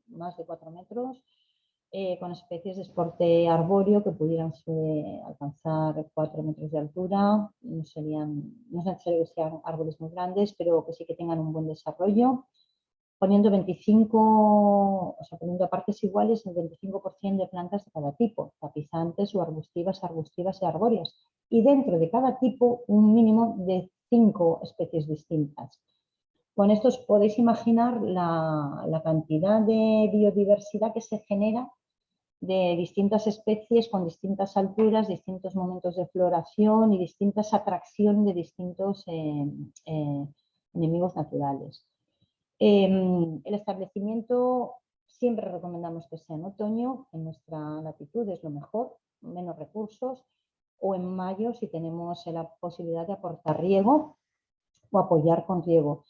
más de 4 metros, con especies de esporte arbóreo que pudieran alcanzar 4 metros de altura. No es necesario que sean árboles muy grandes, pero que sí que tengan un buen desarrollo, poniendo 25, o sea, poniendo a partes iguales el 25% de plantas de cada tipo, tapizantes o arbustivas y arbóreas. Y dentro de cada tipo un mínimo de 5 especies distintas. Con esto os podéis imaginar la cantidad de biodiversidad que se genera de distintas especies con distintas alturas, distintos momentos de floración y distintas atracciones de distintos enemigos naturales. El establecimiento siempre recomendamos que sea en otoño, en nuestra latitud es lo mejor, menos recursos, o en mayo si tenemos la posibilidad de aportar riego o apoyar con riego.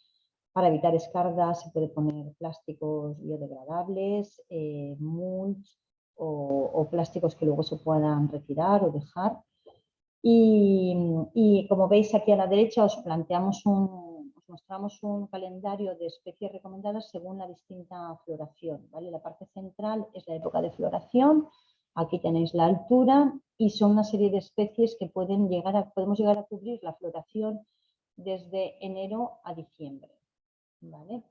Para evitar escargas se puede poner plásticos biodegradables, mulch o plásticos que luego se puedan retirar o dejar. Y como veis aquí a la derecha os mostramos un calendario de especies recomendadas según la distinta floración, ¿vale? La parte central es la época de floración, aquí tenéis la altura y son una serie de especies que podemos llegar a cubrir la floración desde enero a diciembre, ¿vale?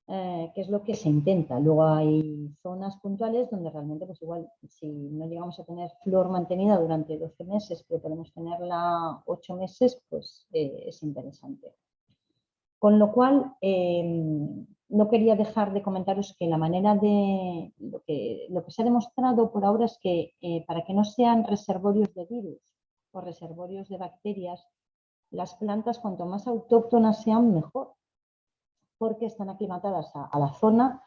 Que es lo que se intenta. Luego hay zonas puntuales donde realmente, pues igual, si no llegamos a tener flor mantenida durante 12 meses, pero podemos tenerla 8 meses, pues es interesante. Con lo cual, no quería dejar de comentaros que la manera de... Lo que se ha demostrado por ahora es que para que no sean reservorios de virus o reservorios de bacterias, las plantas cuanto más autóctonas sean, mejor, porque están aclimatadas a la zona,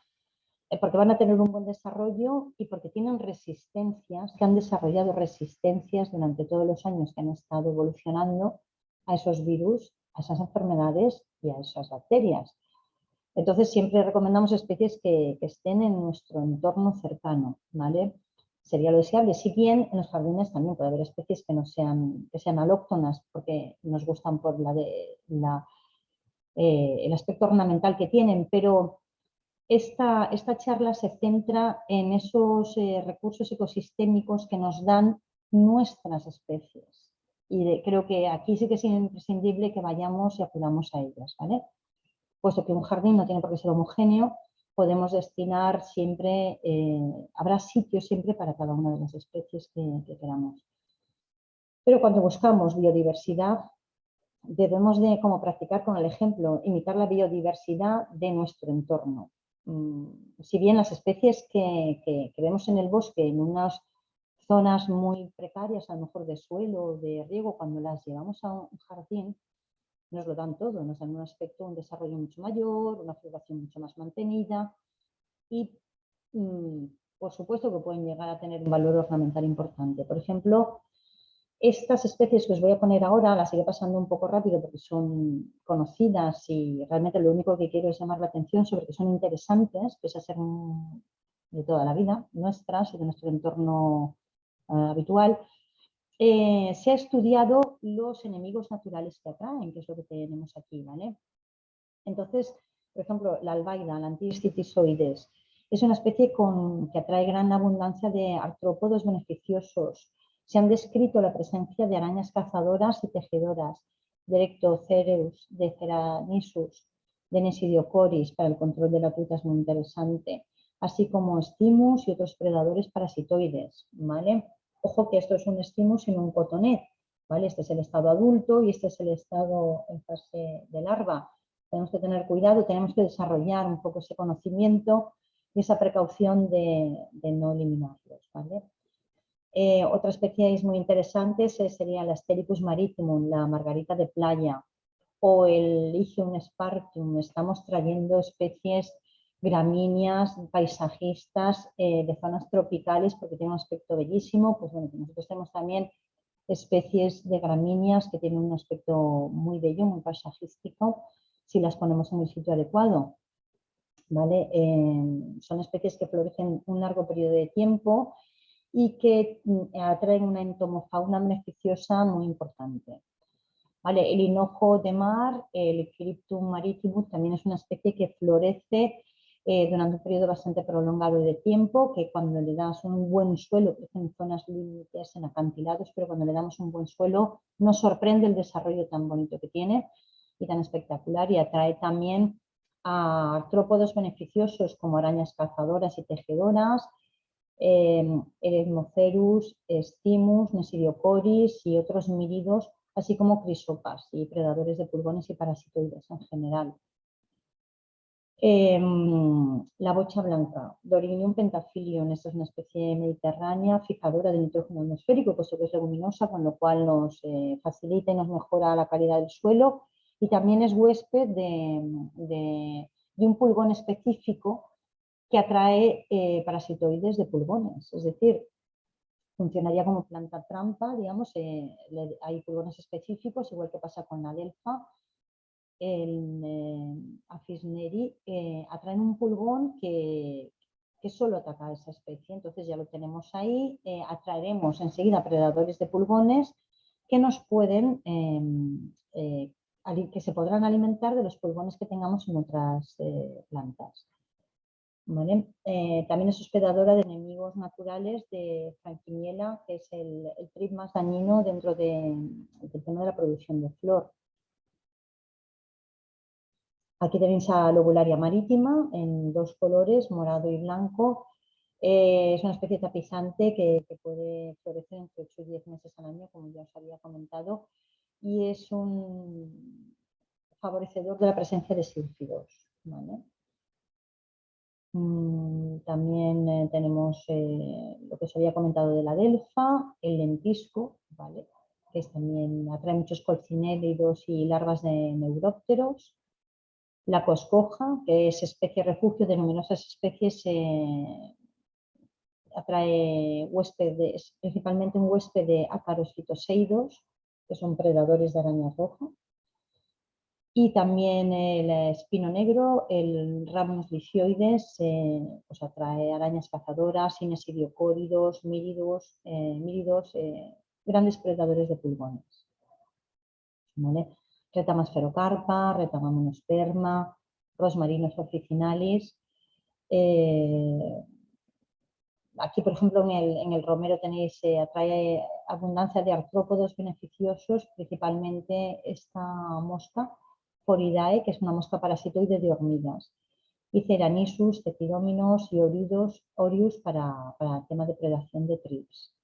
porque van a tener un buen desarrollo y porque tienen resistencias, que han desarrollado resistencias durante todos los años que han estado evolucionando a esos virus, a esas enfermedades y a esas bacterias. Entonces siempre recomendamos especies que estén en nuestro entorno cercano, ¿vale? Sería lo deseable. Si bien en los jardines también puede haber especies que sean alóctonas porque nos gustan por el aspecto ornamental que tienen, pero esta charla se centra en esos recursos ecosistémicos que nos dan nuestras especies. Y creo que aquí sí que es imprescindible que vayamos y acudamos a ellas, ¿vale? Puesto que un jardín no tiene por qué ser homogéneo, podemos destinar siempre, habrá sitio siempre para cada una de las especies que queramos. Pero cuando buscamos biodiversidad, debemos de, como practicar con el ejemplo, imitar la biodiversidad de nuestro entorno. Si bien las especies que vemos en el bosque, en unas zonas muy precarias, a lo mejor de suelo o de riego, cuando las llevamos a un jardín, nos lo dan todo, nos dan un aspecto, un desarrollo mucho mayor, una floración mucho más mantenida y, por supuesto, que pueden llegar a tener un valor ornamental importante. Por ejemplo, estas especies que os voy a poner ahora las iré pasando un poco rápido porque son conocidas y realmente lo único que quiero es llamar la atención sobre que son interesantes, pese a ser de toda la vida, nuestras y de nuestro entorno habitual. Se ha estudiado los enemigos naturales que atraen, que es lo que tenemos aquí, ¿vale? Entonces, por ejemplo, la albaida, la Antiscitisoides, es una especie que atrae gran abundancia de artrópodos beneficiosos. Se han descrito la presencia de arañas cazadoras y tejedoras, de Erectocereus, de Ceranisus, de Nesidiocoris, para el control de la fruta es muy interesante, así como estimus y otros predadores parasitoides, ¿vale? Ojo que esto es un estimus y no un cotonet, ¿vale? Este es el estado adulto y este es el estado en fase de larva. Tenemos que tener cuidado, tenemos que desarrollar un poco ese conocimiento y esa precaución de no eliminarlos, ¿vale? Otra especie muy interesante sería la Astericus maritimum, la margarita de playa, o el Lycium spartium. Estamos trayendo especies gramíneas, paisajistas de zonas tropicales porque tienen un aspecto bellísimo. Pues bueno, nosotros tenemos también especies de gramíneas que tienen un aspecto muy bello, muy paisajístico, si las ponemos en el sitio adecuado, ¿vale? Son especies que florecen un largo periodo de tiempo y que atraen una entomofauna beneficiosa muy importante. ¿Vale? El hinojo de mar, el Cryptum maritimum, también es una especie que florece durante un periodo bastante prolongado de tiempo, que cuando le das un buen suelo, crece en zonas límites, en acantilados, pero cuando le damos un buen suelo nos sorprende el desarrollo tan bonito que tiene y tan espectacular, y atrae también a artrópodos beneficiosos como arañas cazadoras y tejedoras, Eretmocerus, Stimus, Nesidiocoris y otros míridos, así como crisopas y predadores de pulgones y parasitoides en general. La bocha blanca, Dorinium pentaphylium, esta es una especie mediterránea fijadora de nitrógeno atmosférico, puesto que es leguminosa, con lo cual nos facilita y nos mejora la calidad del suelo, y también es huésped de un pulgón específico que atrae parasitoides de pulgones, es decir, funcionaría como planta trampa, digamos, hay pulgones específicos, igual que pasa con la delfa, el Apis neri, atraen un pulgón que solo ataca a esa especie. Entonces ya lo tenemos ahí, atraeremos enseguida predadores de pulgones que nos pueden, que se podrán alimentar de los pulgones que tengamos en otras plantas. ¿Vale? También es hospedadora de enemigos naturales de Franquiniella, que es el trip más dañino dentro del tema de la producción de flor. Aquí tenéis a Lobularia maritima en 2 colores, morado y blanco. Es una especie tapizante que puede florecer entre 8 y 10 meses al año, como ya os había comentado, y es un favorecedor de la presencia de sílfidos. ¿Vale? También tenemos lo que os había comentado de la delfa, el lentisco, ¿vale? Que también atrae muchos colcinélidos y larvas de neurópteros. La coscoja, que es especie refugio de numerosas especies, atrae huéspedes, principalmente un huésped de ácaros fitoseidos, que son predadores de araña roja. Y también el espino negro, el Rhamnus licioides, pues atrae arañas cazadoras, inesidiocóridos, míridos, grandes predadores de pulgones. ¿Vale? Retama spherocarpa, Retama monosperma, Rosmarinus officinalis. Aquí, por ejemplo, en el romero tenéis, atrae abundancia de artrópodos beneficiosos, principalmente esta mosca, Foridae, que es una mosca parasitoide de hormigas, y Ceranisus, Tepidominos y Orius para el tema de predación de trips.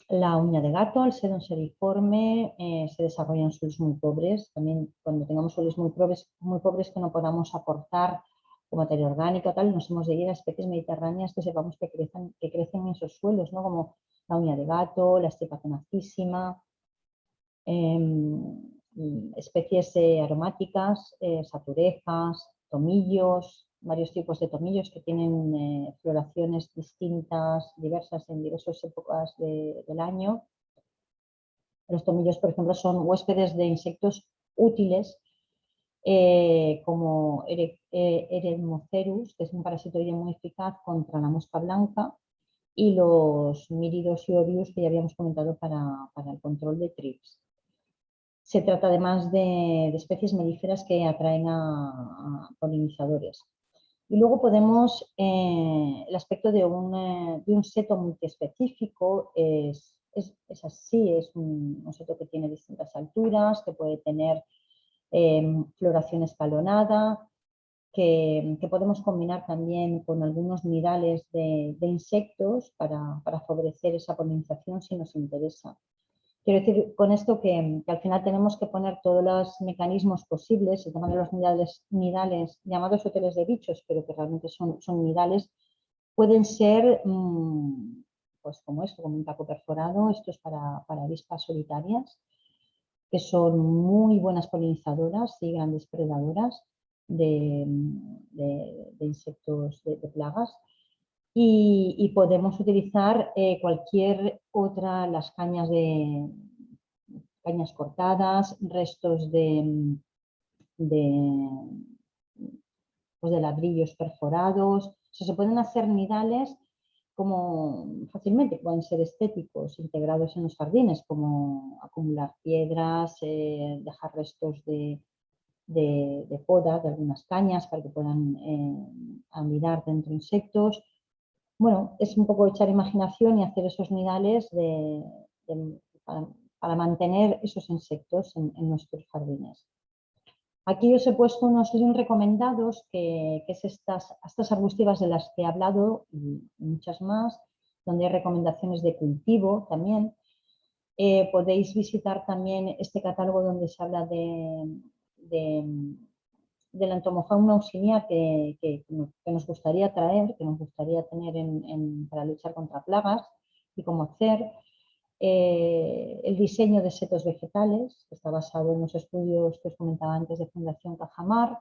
La uña de gato, el sedum seriforme, se desarrolla en suelos muy pobres. También cuando tengamos suelos muy pobres que no podamos aportar como materia orgánica, tal, nos hemos de ir a especies mediterráneas que sepamos que crecen en esos suelos, ¿no? Como la uña de gato, la estepa tenacísima, especies aromáticas, saturejas, tomillos, varios tipos de tomillos que tienen floraciones distintas, diversas en diversas épocas del año. Los tomillos, por ejemplo, son huéspedes de insectos útiles como Eretmocerus, que es un parasitoide muy eficaz contra la mosca blanca, y los Míridos y Orius, que ya habíamos comentado para el control de trips. Se trata además de especies melíferas que atraen a polinizadores. Y luego podemos, el aspecto de un seto multiespecífico es así, es un seto que tiene distintas alturas, que puede tener floración escalonada, que podemos combinar también con algunos nidales de insectos para favorecer esa polinización si nos interesa. Quiero decir con esto que al final tenemos que poner todos los mecanismos posibles, el tema de los nidales llamados hoteles de bichos, pero que realmente son nidales, pueden ser pues como esto, como un taco perforado. Esto es para avispas solitarias, que son muy buenas polinizadoras y grandes predadoras de insectos, de plagas. Y podemos utilizar cualquier otra, las cañas cortadas, restos de ladrillos perforados. O sea, se pueden hacer nidales como fácilmente, pueden ser estéticos, integrados en los jardines, como acumular piedras, dejar restos de poda de algunas cañas para que puedan anidar dentro de insectos. Bueno, es un poco echar imaginación y hacer esos nidales para mantener esos insectos en nuestros jardines. Aquí os he puesto unos links recomendados, que es estas arbustivas de las que he hablado y muchas más, donde hay recomendaciones de cultivo también. Podéis visitar también este catálogo donde se habla de la entomofauna auxilia que nos gustaría traer, que nos gustaría tener para luchar contra plagas y cómo hacer. El diseño de setos vegetales, que está basado en los estudios que os comentaba antes de Fundación Cajamar.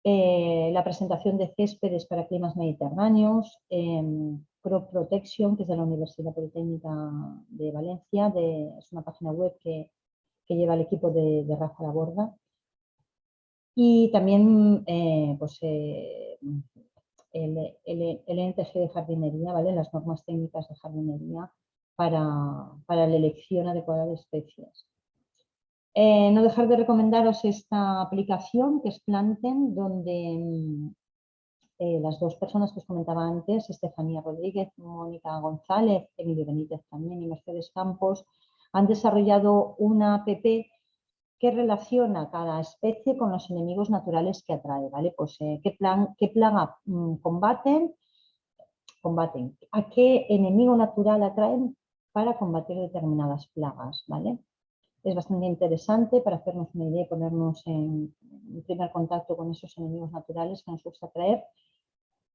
La presentación de céspedes para climas mediterráneos. Crop Protection, que es de la Universidad Politécnica de Valencia, es una página web que que lleva el equipo de Rafa Laborda. Y también pues, el NTG de jardinería, ¿vale? Las normas técnicas de jardinería para la elección adecuada de especies. No dejar de recomendaros esta aplicación que es Planten, donde las dos personas que os comentaba antes, Estefanía Rodríguez, Mónica González, Emilio Benítez también y Mercedes Campos, han desarrollado una app que relaciona cada especie con los enemigos naturales que atrae, ¿vale? Pues qué plaga combaten, a qué enemigo natural atraen para combatir determinadas plagas, ¿vale? Es bastante interesante para hacernos una idea y ponernos en primer contacto con esos enemigos naturales que nos gusta atraer.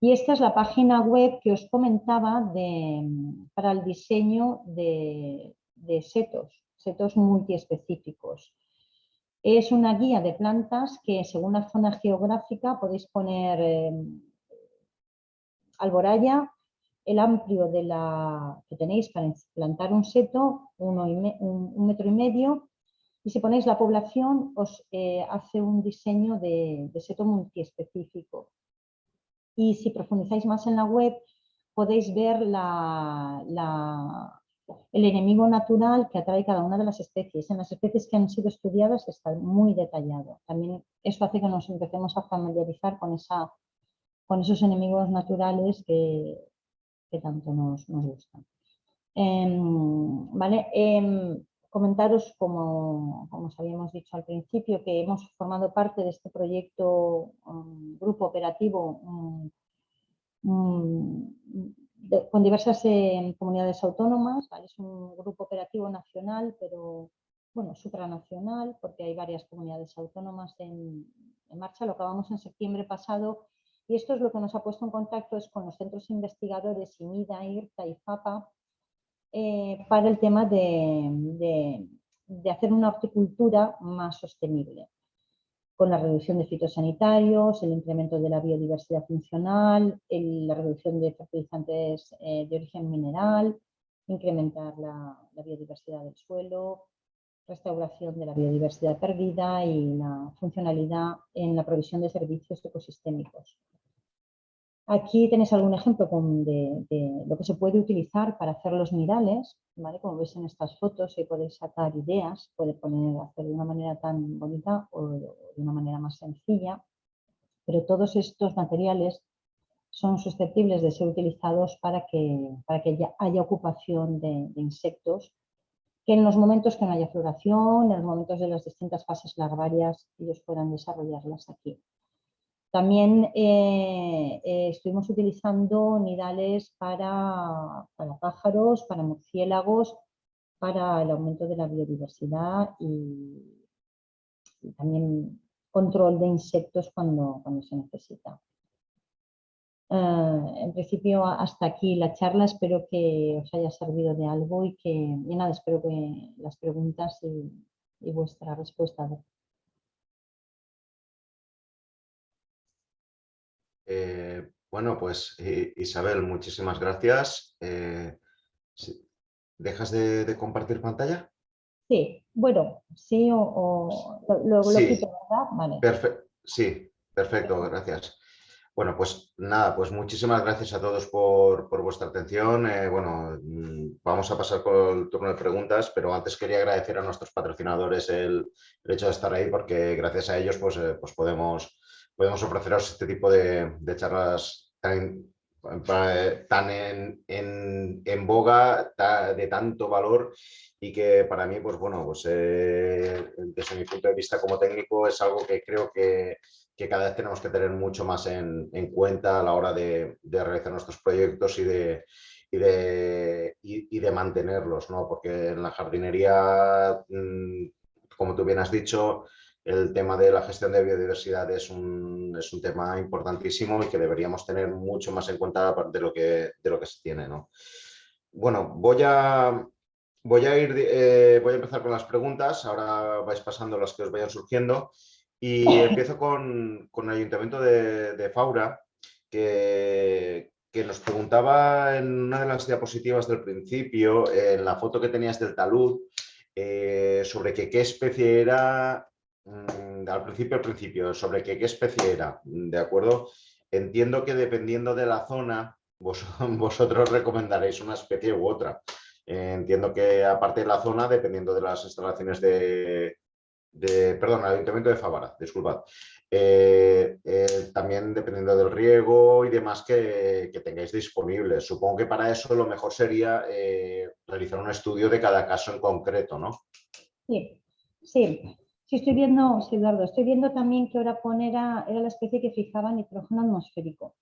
Y esta es la página web que os comentaba para el diseño de setos multiespecíficos. Es una guía de plantas que según la zona geográfica podéis poner alboraya, el amplio que tenéis para plantar un seto, 1,5 metros, y si ponéis la población os hace un diseño de seto multiespecífico. Y si profundizáis más en la web podéis ver el enemigo natural que atrae cada una de las especies. En las especies que han sido estudiadas está muy detallado. También eso hace que nos empecemos a familiarizar con esos enemigos naturales que tanto nos gustan. ¿Vale? Comentaros, como os habíamos dicho al principio, que hemos formado parte de este proyecto grupo operativo con diversas comunidades autónomas, ¿vale? Es un grupo operativo nacional, pero bueno, supranacional, porque hay varias comunidades autónomas en marcha. Lo acabamos en septiembre pasado y esto es lo que nos ha puesto en contacto es con los centros investigadores IMIDA, IRTA y FAPA para el tema de hacer una horticultura más sostenible, con la reducción de fitosanitarios, el incremento de la biodiversidad funcional, la reducción de fertilizantes de origen mineral, incrementar la biodiversidad del suelo, restauración de la biodiversidad perdida y la funcionalidad en la provisión de servicios ecosistémicos. Aquí tenéis algún ejemplo de lo que se puede utilizar para hacer los murales, ¿vale? Como veis en estas fotos, ahí podéis sacar ideas, podéis hacer de una manera tan bonita o de una manera más sencilla, pero todos estos materiales son susceptibles de ser utilizados para que haya ocupación de insectos, que en los momentos que no haya floración, en los momentos de las distintas fases larvarias, ellos puedan desarrollarlas aquí. También estuvimos utilizando nidales para pájaros, para murciélagos, para el aumento de la biodiversidad y también control de insectos cuando se necesita. En principio hasta aquí la charla, espero que os haya servido de algo y nada, espero que las preguntas y vuestra respuesta. Bueno, pues Isabel, muchísimas gracias. ¿Dejas de compartir pantalla? Sí, bueno, sí o lo quito, ¿verdad? Vale. Sí, perfecto, gracias. Bueno, pues nada, pues muchísimas gracias a todos por vuestra atención. Bueno, vamos a pasar con el turno de preguntas, pero antes quería agradecer a nuestros patrocinadores el hecho de estar ahí, porque gracias a ellos pues podemos ofreceros este tipo de charlas tan en boga, de tanto valor, y que para mí, pues bueno, pues desde mi punto de vista como técnico es algo que creo que cada vez tenemos que tener mucho más en cuenta a la hora de realizar nuestros proyectos y de mantenerlos, ¿no? Porque en la jardinería, como tú bien has dicho, el tema de la gestión de biodiversidad es un tema importantísimo y que deberíamos tener mucho más en cuenta de lo que se tiene, ¿no? Bueno, voy a empezar con las preguntas. Ahora vais pasando las que os vayan surgiendo. Y empiezo con el Ayuntamiento de Faura, que nos preguntaba en una de las diapositivas del principio, en la foto que tenías del talud, sobre qué especie era, al principio, sobre qué especie era, ¿de acuerdo? Entiendo que dependiendo de la zona, vosotros recomendaréis una especie u otra. Entiendo que aparte de la zona, dependiendo de las instalaciones perdón, el Ayuntamiento de Favara, disculpad. También dependiendo del riego y demás que tengáis disponibles. Supongo que para eso lo mejor sería realizar un estudio de cada caso en concreto, ¿no? Sí, sí. Sí, estoy viendo, sí, Eduardo, estoy viendo también que Orapón era la especie que fijaba nitrógeno atmosférico.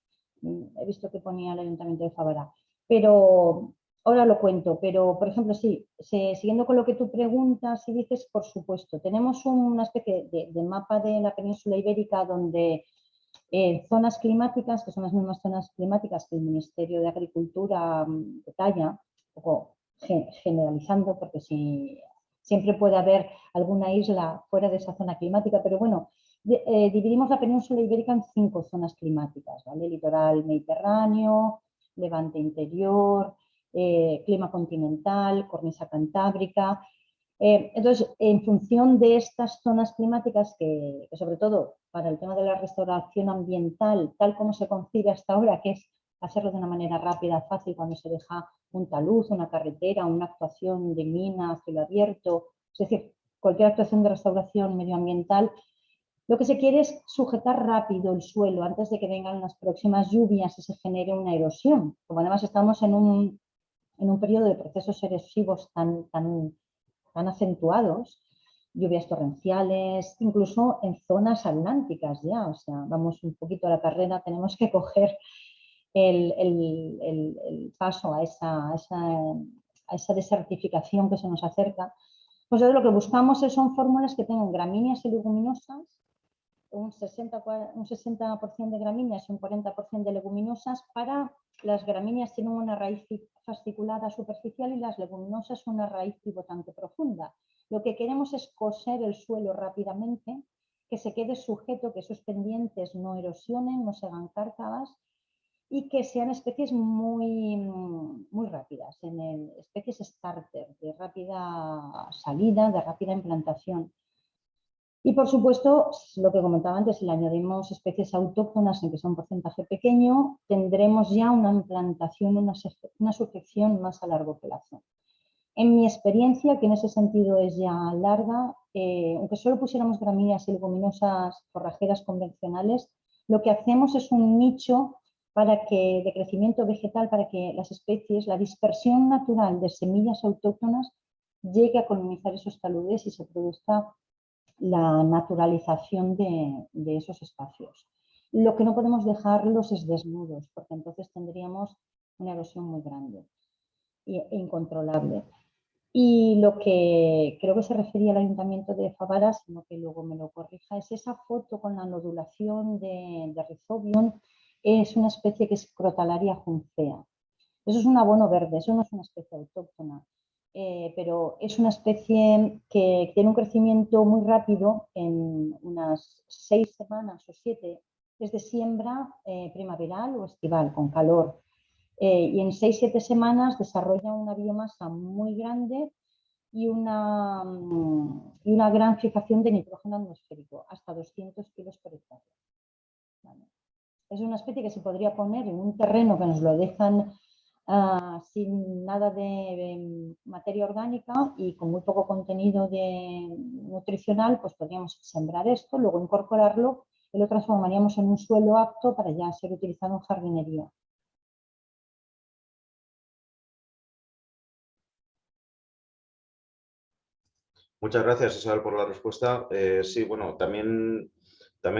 He visto que ponía el Ayuntamiento de Favara. Pero ahora lo cuento, pero por ejemplo, sí, siguiendo con lo que tú preguntas y dices, por supuesto, tenemos una especie de mapa de la península ibérica donde zonas climáticas, que son las mismas zonas climáticas que el Ministerio de Agricultura detalla, un poco generalizando, porque siempre puede haber alguna isla fuera de esa zona climática, pero bueno, dividimos la península ibérica en 5 zonas climáticas, ¿vale? Litoral mediterráneo, levante interior, clima continental, cornisa cantábrica. Entonces, en función de estas zonas climáticas, que sobre todo para el tema de la restauración ambiental, tal como se concibe hasta ahora, que es hacerlo de una manera rápida, fácil, cuando se deja un talud, una carretera, una actuación de mina a cielo abierto, es decir, cualquier actuación de restauración medioambiental, lo que se quiere es sujetar rápido el suelo antes de que vengan las próximas lluvias y se genere una erosión. Como además estamos en un periodo de procesos erosivos tan acentuados, lluvias torrenciales, incluso en zonas atlánticas ya, o sea, vamos un poquito a la carrera, tenemos que coger el paso a esa desertificación que se nos acerca. Pues lo que buscamos son fórmulas que tengan gramíneas y leguminosas, un 60% de gramíneas y un 40% de leguminosas. Para las gramíneas tienen una raíz fasciculada superficial y las leguminosas una raíz pivotante profunda. Lo que queremos es coser el suelo rápidamente, que se quede sujeto, que esos pendientes no erosionen, no se hagan cárcavas y que sean especies muy rápidas, especies starter, de rápida salida, de rápida implantación. Y por supuesto, lo que comentaba antes, si le añadimos especies autóctonas, en que sea un porcentaje pequeño, tendremos ya una implantación, una sucesión más a largo plazo. En mi experiencia, que en ese sentido es ya larga, aunque solo pusiéramos gramíneas y leguminosas forrajeras convencionales, lo que hacemos es un nicho de crecimiento vegetal para que las especies, la dispersión natural de semillas autóctonas llegue a colonizar esos taludes y se produzca la naturalización de esos espacios. Lo que no podemos dejarlos es desnudos, porque entonces tendríamos una erosión muy grande e incontrolable. Y lo que creo que se refería al Ayuntamiento de Favara, sino que luego me lo corrija, es esa foto con la nodulación de Rhizobium. Es una especie que es Crotalaria juncea. Eso es un abono verde, eso no es una especie autóctona. Pero es una especie que tiene un crecimiento muy rápido, en unas 6 semanas o 7, desde siembra primaveral o estival, con calor. Y en 6-7 semanas desarrolla una biomasa muy grande y una gran fijación de nitrógeno atmosférico, hasta 200 kilos por hectárea. Vale. Es una especie que se podría poner en un terreno que nos lo dejan sin nada de materia orgánica y con muy poco contenido nutricional, pues podríamos sembrar esto, luego incorporarlo y lo transformaríamos en un suelo apto para ya ser utilizado en jardinería. Muchas gracias, Isabel, por la respuesta. Sí, bueno, también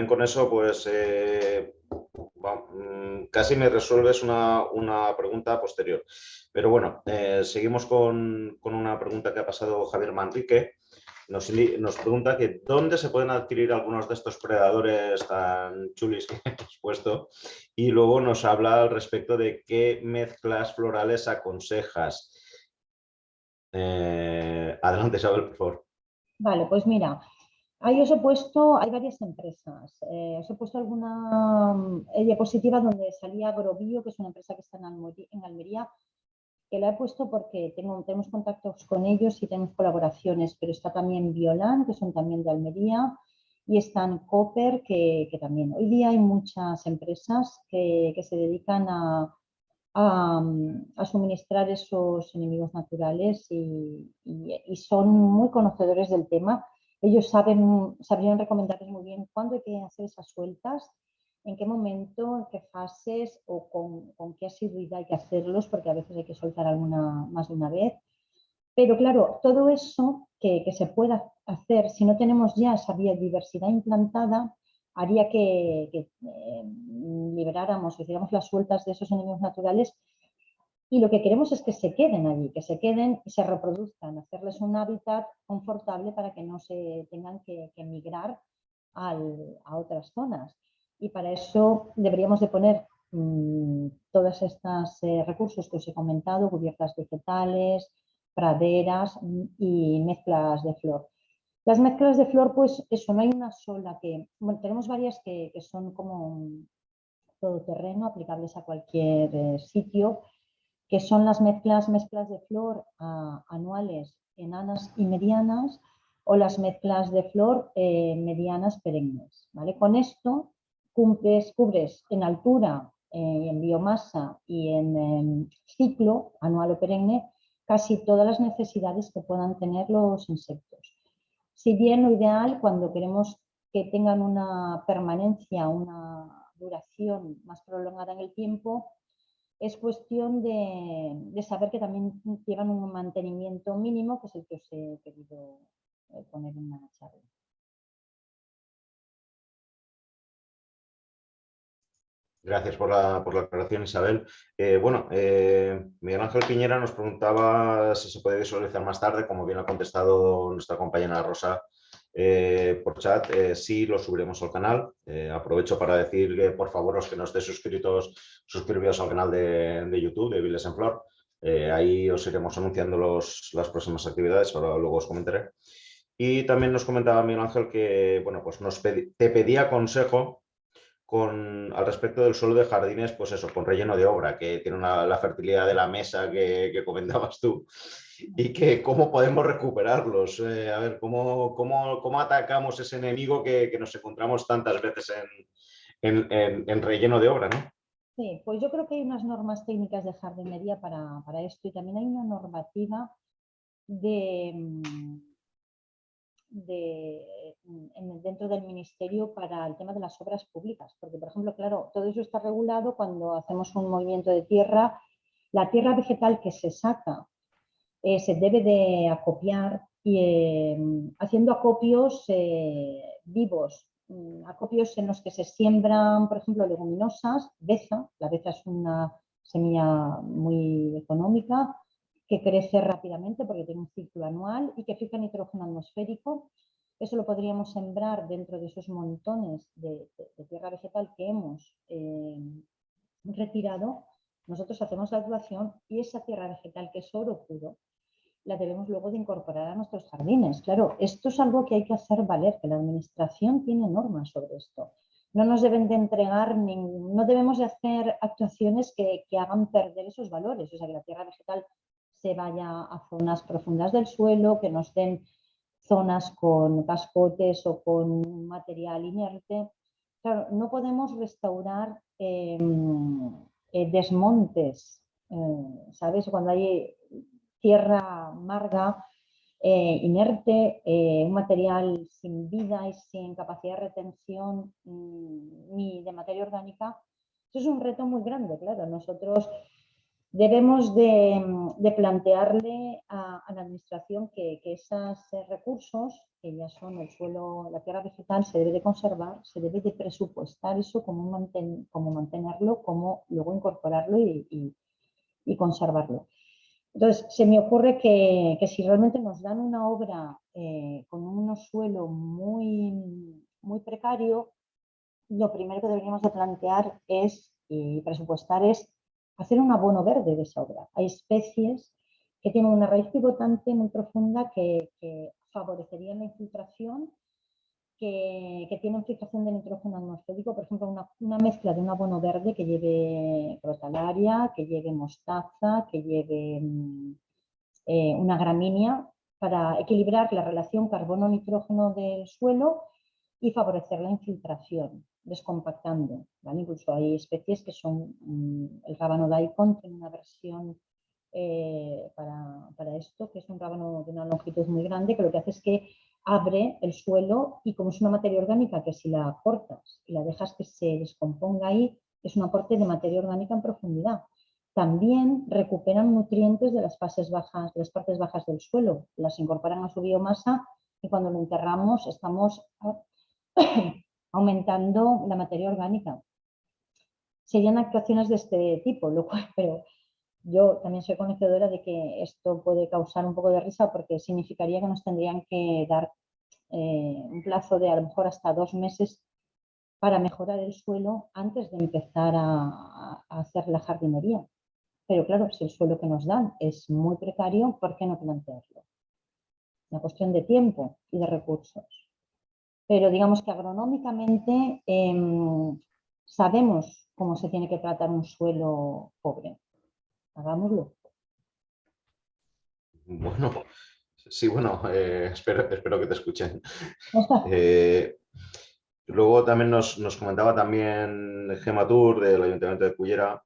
con eso, pues casi me resuelves una pregunta posterior. Pero bueno, seguimos con una pregunta que ha pasado Javier Manrique. Nos pregunta que dónde se pueden adquirir algunos de estos predadores tan chulis que hemos puesto, y luego nos habla al respecto de qué mezclas florales aconsejas. Adelante, Isabel, por favor. Vale, pues mira, ahí hay varias empresas. Os he puesto alguna diapositiva donde salía Agrobio, que es una empresa que está en Almería. que la he puesto porque tenemos contactos con ellos y tenemos colaboraciones, pero está también Biolan, que son también de Almería, y están Cooper, que también. Hoy día hay muchas empresas que se dedican a suministrar esos enemigos naturales y son muy conocedores del tema. Ellos sabrían recomendarles muy bien cuándo hay que hacer esas sueltas, en qué momento, en qué fases o con qué asiduidad hay que hacerlos, porque a veces hay que soltar alguna más de una vez. Pero claro, todo eso que se pueda hacer, si no tenemos ya esa biodiversidad implantada, haría que liberáramos, hiciéramos las sueltas de esos enemigos naturales y lo que queremos es que se queden allí, que se queden y se reproduzcan, hacerles un hábitat confortable para que no se tengan que migrar a otras zonas. Y para eso deberíamos de poner todos estos recursos que os he comentado, cubiertas vegetales, praderas y mezclas de flor. Las mezclas de flor, pues eso, no hay una sola que... Bueno, tenemos varias que son como todoterreno, aplicables a cualquier sitio, que son las mezclas de flor anuales, enanas y medianas, o las mezclas de flor medianas perennes. ¿Vale? Con esto cubres en altura, en biomasa y en ciclo anual o perenne casi todas las necesidades que puedan tener los insectos. Si bien lo ideal, cuando queremos que tengan una permanencia, una duración más prolongada en el tiempo, es cuestión de saber que también llevan un mantenimiento mínimo, que es el que os he querido poner en una charla. Gracias por la aclaración, Isabel. Miguel Ángel Piñera nos preguntaba si se puede visualizar más tarde, como bien ha contestado nuestra compañera Rosa por chat. Sí, lo subiremos al canal. Aprovecho para decir que, por favor, los que no estéis suscribiros al canal de YouTube de Viles en Flor. Ahí os iremos anunciando las próximas actividades, ahora luego os comentaré. Y también nos comentaba Miguel Ángel que, bueno, pues te pedía consejo al respecto del suelo de jardines, pues eso, con relleno de obra, que tiene la fertilidad de la mesa que comentabas tú, y que cómo podemos recuperarlos. A ver, cómo atacamos ese enemigo que nos encontramos tantas veces en relleno de obra, ¿no? Sí, pues yo creo que hay unas normas técnicas de jardinería para esto y también hay una normativa dentro del Ministerio para el tema de las obras públicas, porque por ejemplo, claro, todo eso está regulado cuando hacemos un movimiento de tierra, la tierra vegetal que se saca se debe de acopiar y haciendo acopios vivos, acopios en los que se siembran, por ejemplo, leguminosas, beza, la beza es una semilla muy económica, que crece rápidamente porque tiene un ciclo anual y que fija nitrógeno atmosférico. Eso lo podríamos sembrar dentro de esos montones de tierra vegetal que hemos retirado. Nosotros hacemos la adubación y esa tierra vegetal, que es oro puro, la debemos luego de incorporar a nuestros jardines. Claro, esto es algo que hay que hacer valer, que la administración tiene normas sobre esto. No nos deben de entregar, no debemos de hacer actuaciones que hagan perder esos valores, o sea, que la tierra vegetal se vaya a zonas profundas del suelo, que nos den zonas con cascotes o con material inerte. Claro, no podemos restaurar desmontes, ¿sabes? Cuando hay tierra amarga, inerte, un material sin vida y sin capacidad de retención ni de materia orgánica. Eso es un reto muy grande, claro. Nosotros debemos de plantearle a la administración que esos recursos, que ya son el suelo, la tierra vegetal, se debe de conservar, se debe de presupuestar eso, como mantenerlo, como luego incorporarlo y conservarlo. Entonces, se me ocurre que si realmente nos dan una obra con un suelo muy precario, lo primero que deberíamos de plantear y presupuestar es hacer un abono verde de esa obra. Hay especies que tienen una raíz pivotante muy profunda que favorecerían la infiltración que tienen fijación de nitrógeno atmosférico, por ejemplo, una mezcla de un abono verde que lleve crotalaria, que lleve mostaza, que lleve una gramínea, para equilibrar la relación carbono-nitrógeno del suelo y favorecer la infiltración, descompactando, ¿vale? Incluso hay especies que son, el rábano daikon tiene una versión para esto, que es un rábano de una longitud muy grande, que lo que hace es que abre el suelo y como es una materia orgánica que si la cortas y la dejas que se descomponga ahí, es un aporte de materia orgánica en profundidad. También recuperan nutrientes de las fases bajas, de las partes bajas del suelo, las incorporan a su biomasa y cuando lo enterramos estamos aumentando la materia orgánica. Serían actuaciones de este tipo, lo cual, pero yo también soy conocedora de que esto puede causar un poco de risa porque significaría que nos tendrían que dar un plazo de a lo mejor hasta 2 meses para mejorar el suelo antes de empezar a hacer la jardinería. Pero claro, si el suelo que nos dan es muy precario, ¿por qué no plantearlo? Una cuestión de tiempo y de recursos. Pero digamos que agronómicamente sabemos cómo se tiene que tratar un suelo pobre. Hagámoslo. Bueno, sí, bueno, espero que te escuchen. Luego también nos comentaba también Gema Tour del Ayuntamiento de Cullera,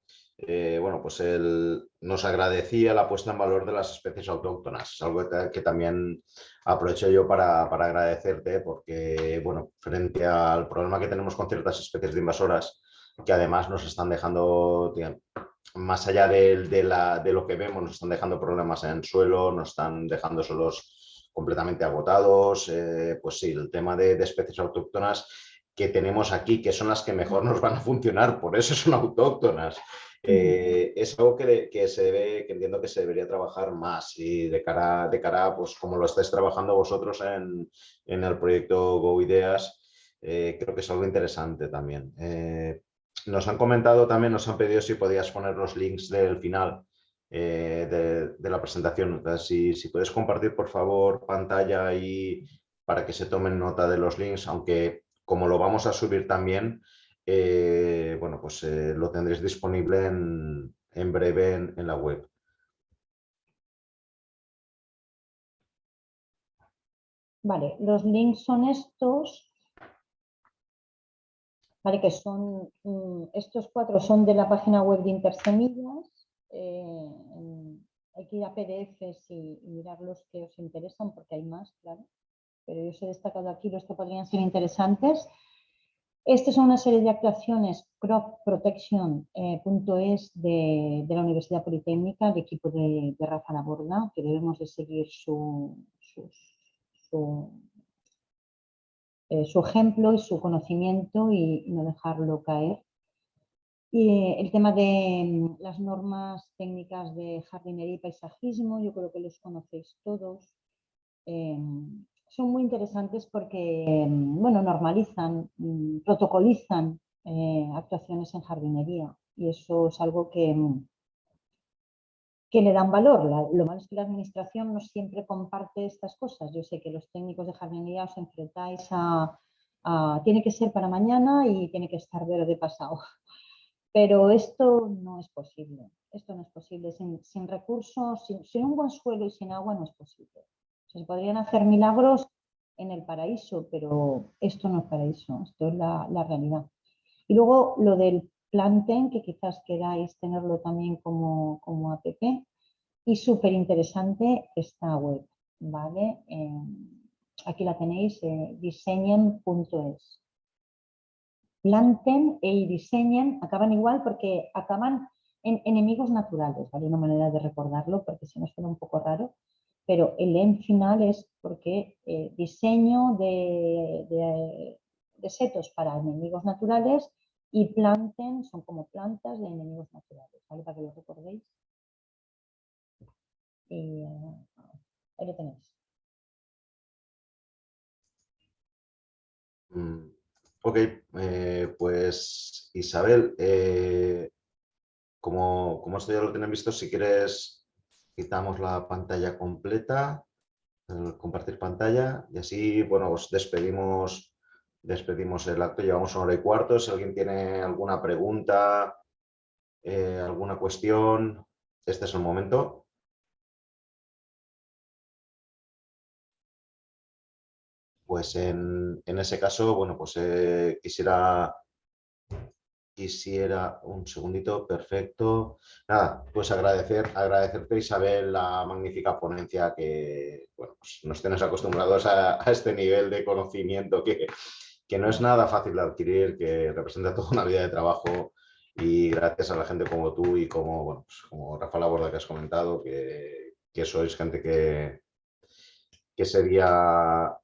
bueno, pues él nos agradecía la puesta en valor de las especies autóctonas, algo que también aprovecho yo para agradecerte porque, bueno, frente al problema que tenemos con ciertas especies de invasoras, que además nos están dejando, más allá de lo que vemos, nos están dejando problemas en suelo, nos están dejando suelos completamente agotados, pues sí, el tema de especies autóctonas que tenemos aquí, que son las que mejor nos van a funcionar, por eso son autóctonas. Es algo que se debe, que entiendo que se debería trabajar más y de cara pues como lo estáis trabajando vosotros en el proyecto Go Ideas, creo que es algo interesante también. Nos han comentado también, nos han pedido si podías poner los links del final de la presentación. Entonces, si puedes compartir, por favor, pantalla y para que se tomen nota de los links, aunque como lo vamos a subir también, bueno, pues lo tendréis disponible en breve en la web. Vale, los links son estos, vale, que son, estos 4 son de la página web de Intersemillas. Hay que ir a PDFs y mirar los que os interesan porque hay más, claro, pero yo os he destacado aquí los que podrían ser interesantes. Estas son una serie de actuaciones cropprotection.es de la Universidad Politécnica, el equipo de Rafa Laborda, que debemos de seguir su ejemplo y su conocimiento y no dejarlo caer. Y el tema de las normas técnicas de jardinería y paisajismo, yo creo que los conocéis todos. Son muy interesantes porque bueno, normalizan, protocolizan actuaciones en jardinería y eso es algo que le dan valor. Lo malo es que la administración no siempre comparte estas cosas. Yo sé que los técnicos de jardinería os enfrentáis a tiene que ser para mañana y tiene que estar verde pasado. Pero esto no es posible. Esto no es posible. Sin recursos, sin un buen suelo y sin agua no es posible. Se podrían hacer milagros en el paraíso, pero esto no es paraíso, esto es la realidad. Y luego lo del Planten, que quizás queráis tenerlo también como app, y súper interesante esta web, ¿vale? Aquí la tenéis, diseñen.es. Planten y diseñen acaban igual porque acaban en enemigos naturales, ¿vale? Una manera de recordarlo porque si no suena un poco raro, pero el en final es porque diseño de setos para enemigos naturales y planten son como plantas de enemigos naturales, ¿vale? Para que lo recordéis. Y ahí lo tenéis. Ok, pues Isabel, como esto ya lo tienen visto, si quieres quitamos la pantalla completa, compartir pantalla y así, bueno, os despedimos despedimos el acto. Llevamos 1 hora y cuarto. Si alguien tiene alguna pregunta, alguna cuestión, este es el momento. Pues en ese caso, bueno, pues quisiera un segundito, perfecto. Nada, pues agradecerte, Isabel, la magnífica ponencia que, bueno, pues nos tienes acostumbrados a este nivel de conocimiento que no es nada fácil de adquirir, que representa toda una vida de trabajo, y gracias a la gente como tú y como, bueno, pues como Rafa Laborda, que has comentado, que sois gente que sería...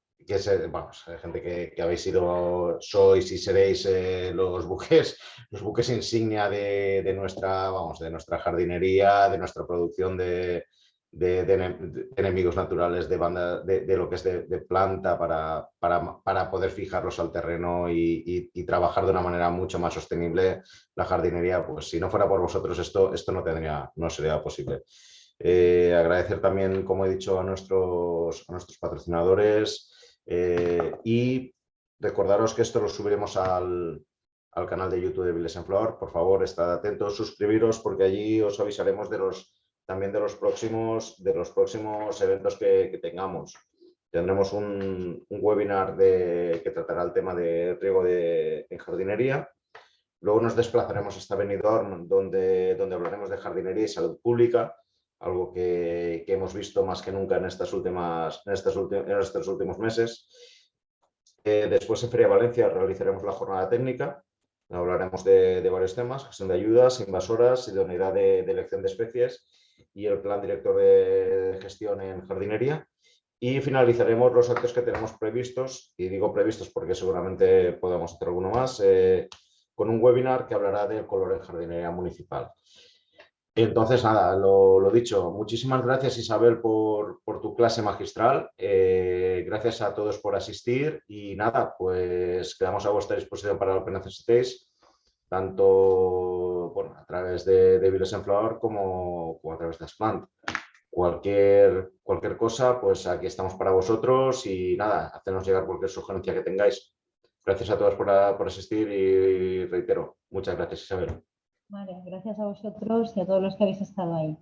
vamos, gente que habéis sido, sois y seréis los buques insignia de nuestra, vamos, de nuestra jardinería, de nuestra producción de enemigos naturales, de lo que es de planta para poder fijarlos al terreno y trabajar de una manera mucho más sostenible la jardinería. Pues si no fuera por vosotros esto no sería posible. Agradecer también, como he dicho, a nuestros patrocinadores, y recordaros que esto lo subiremos al canal de YouTube de Viles en Flor. Por favor, estad atentos, suscribiros, porque allí os avisaremos también de los próximos eventos que tengamos. Tendremos un webinar que tratará el tema de riego en jardinería. Luego nos desplazaremos hasta Benidorm, donde hablaremos de jardinería y salud pública, algo que hemos visto más que nunca en estos últimos meses. Después en Feria Valencia realizaremos la jornada técnica. Hablaremos de varios temas: gestión de ayudas, invasoras, idoneidad de elección de especies y el plan director de gestión en jardinería. Y finalizaremos los actos que tenemos previstos, y digo previstos porque seguramente podamos hacer alguno más, con un webinar que hablará del color en jardinería municipal. Entonces, nada, lo dicho, muchísimas gracias, Isabel, por tu clase magistral. Gracias a todos por asistir y nada, pues quedamos a vuestra disposición para lo que necesitéis, tanto bueno, a través de Viles en Flor como a través de Asplant. Cualquier cosa, pues aquí estamos para vosotros, y nada, hacernos llegar cualquier sugerencia que tengáis. Gracias a todos por asistir y reitero, muchas gracias, Isabel. Vale, gracias a vosotros y a todos los que habéis estado ahí.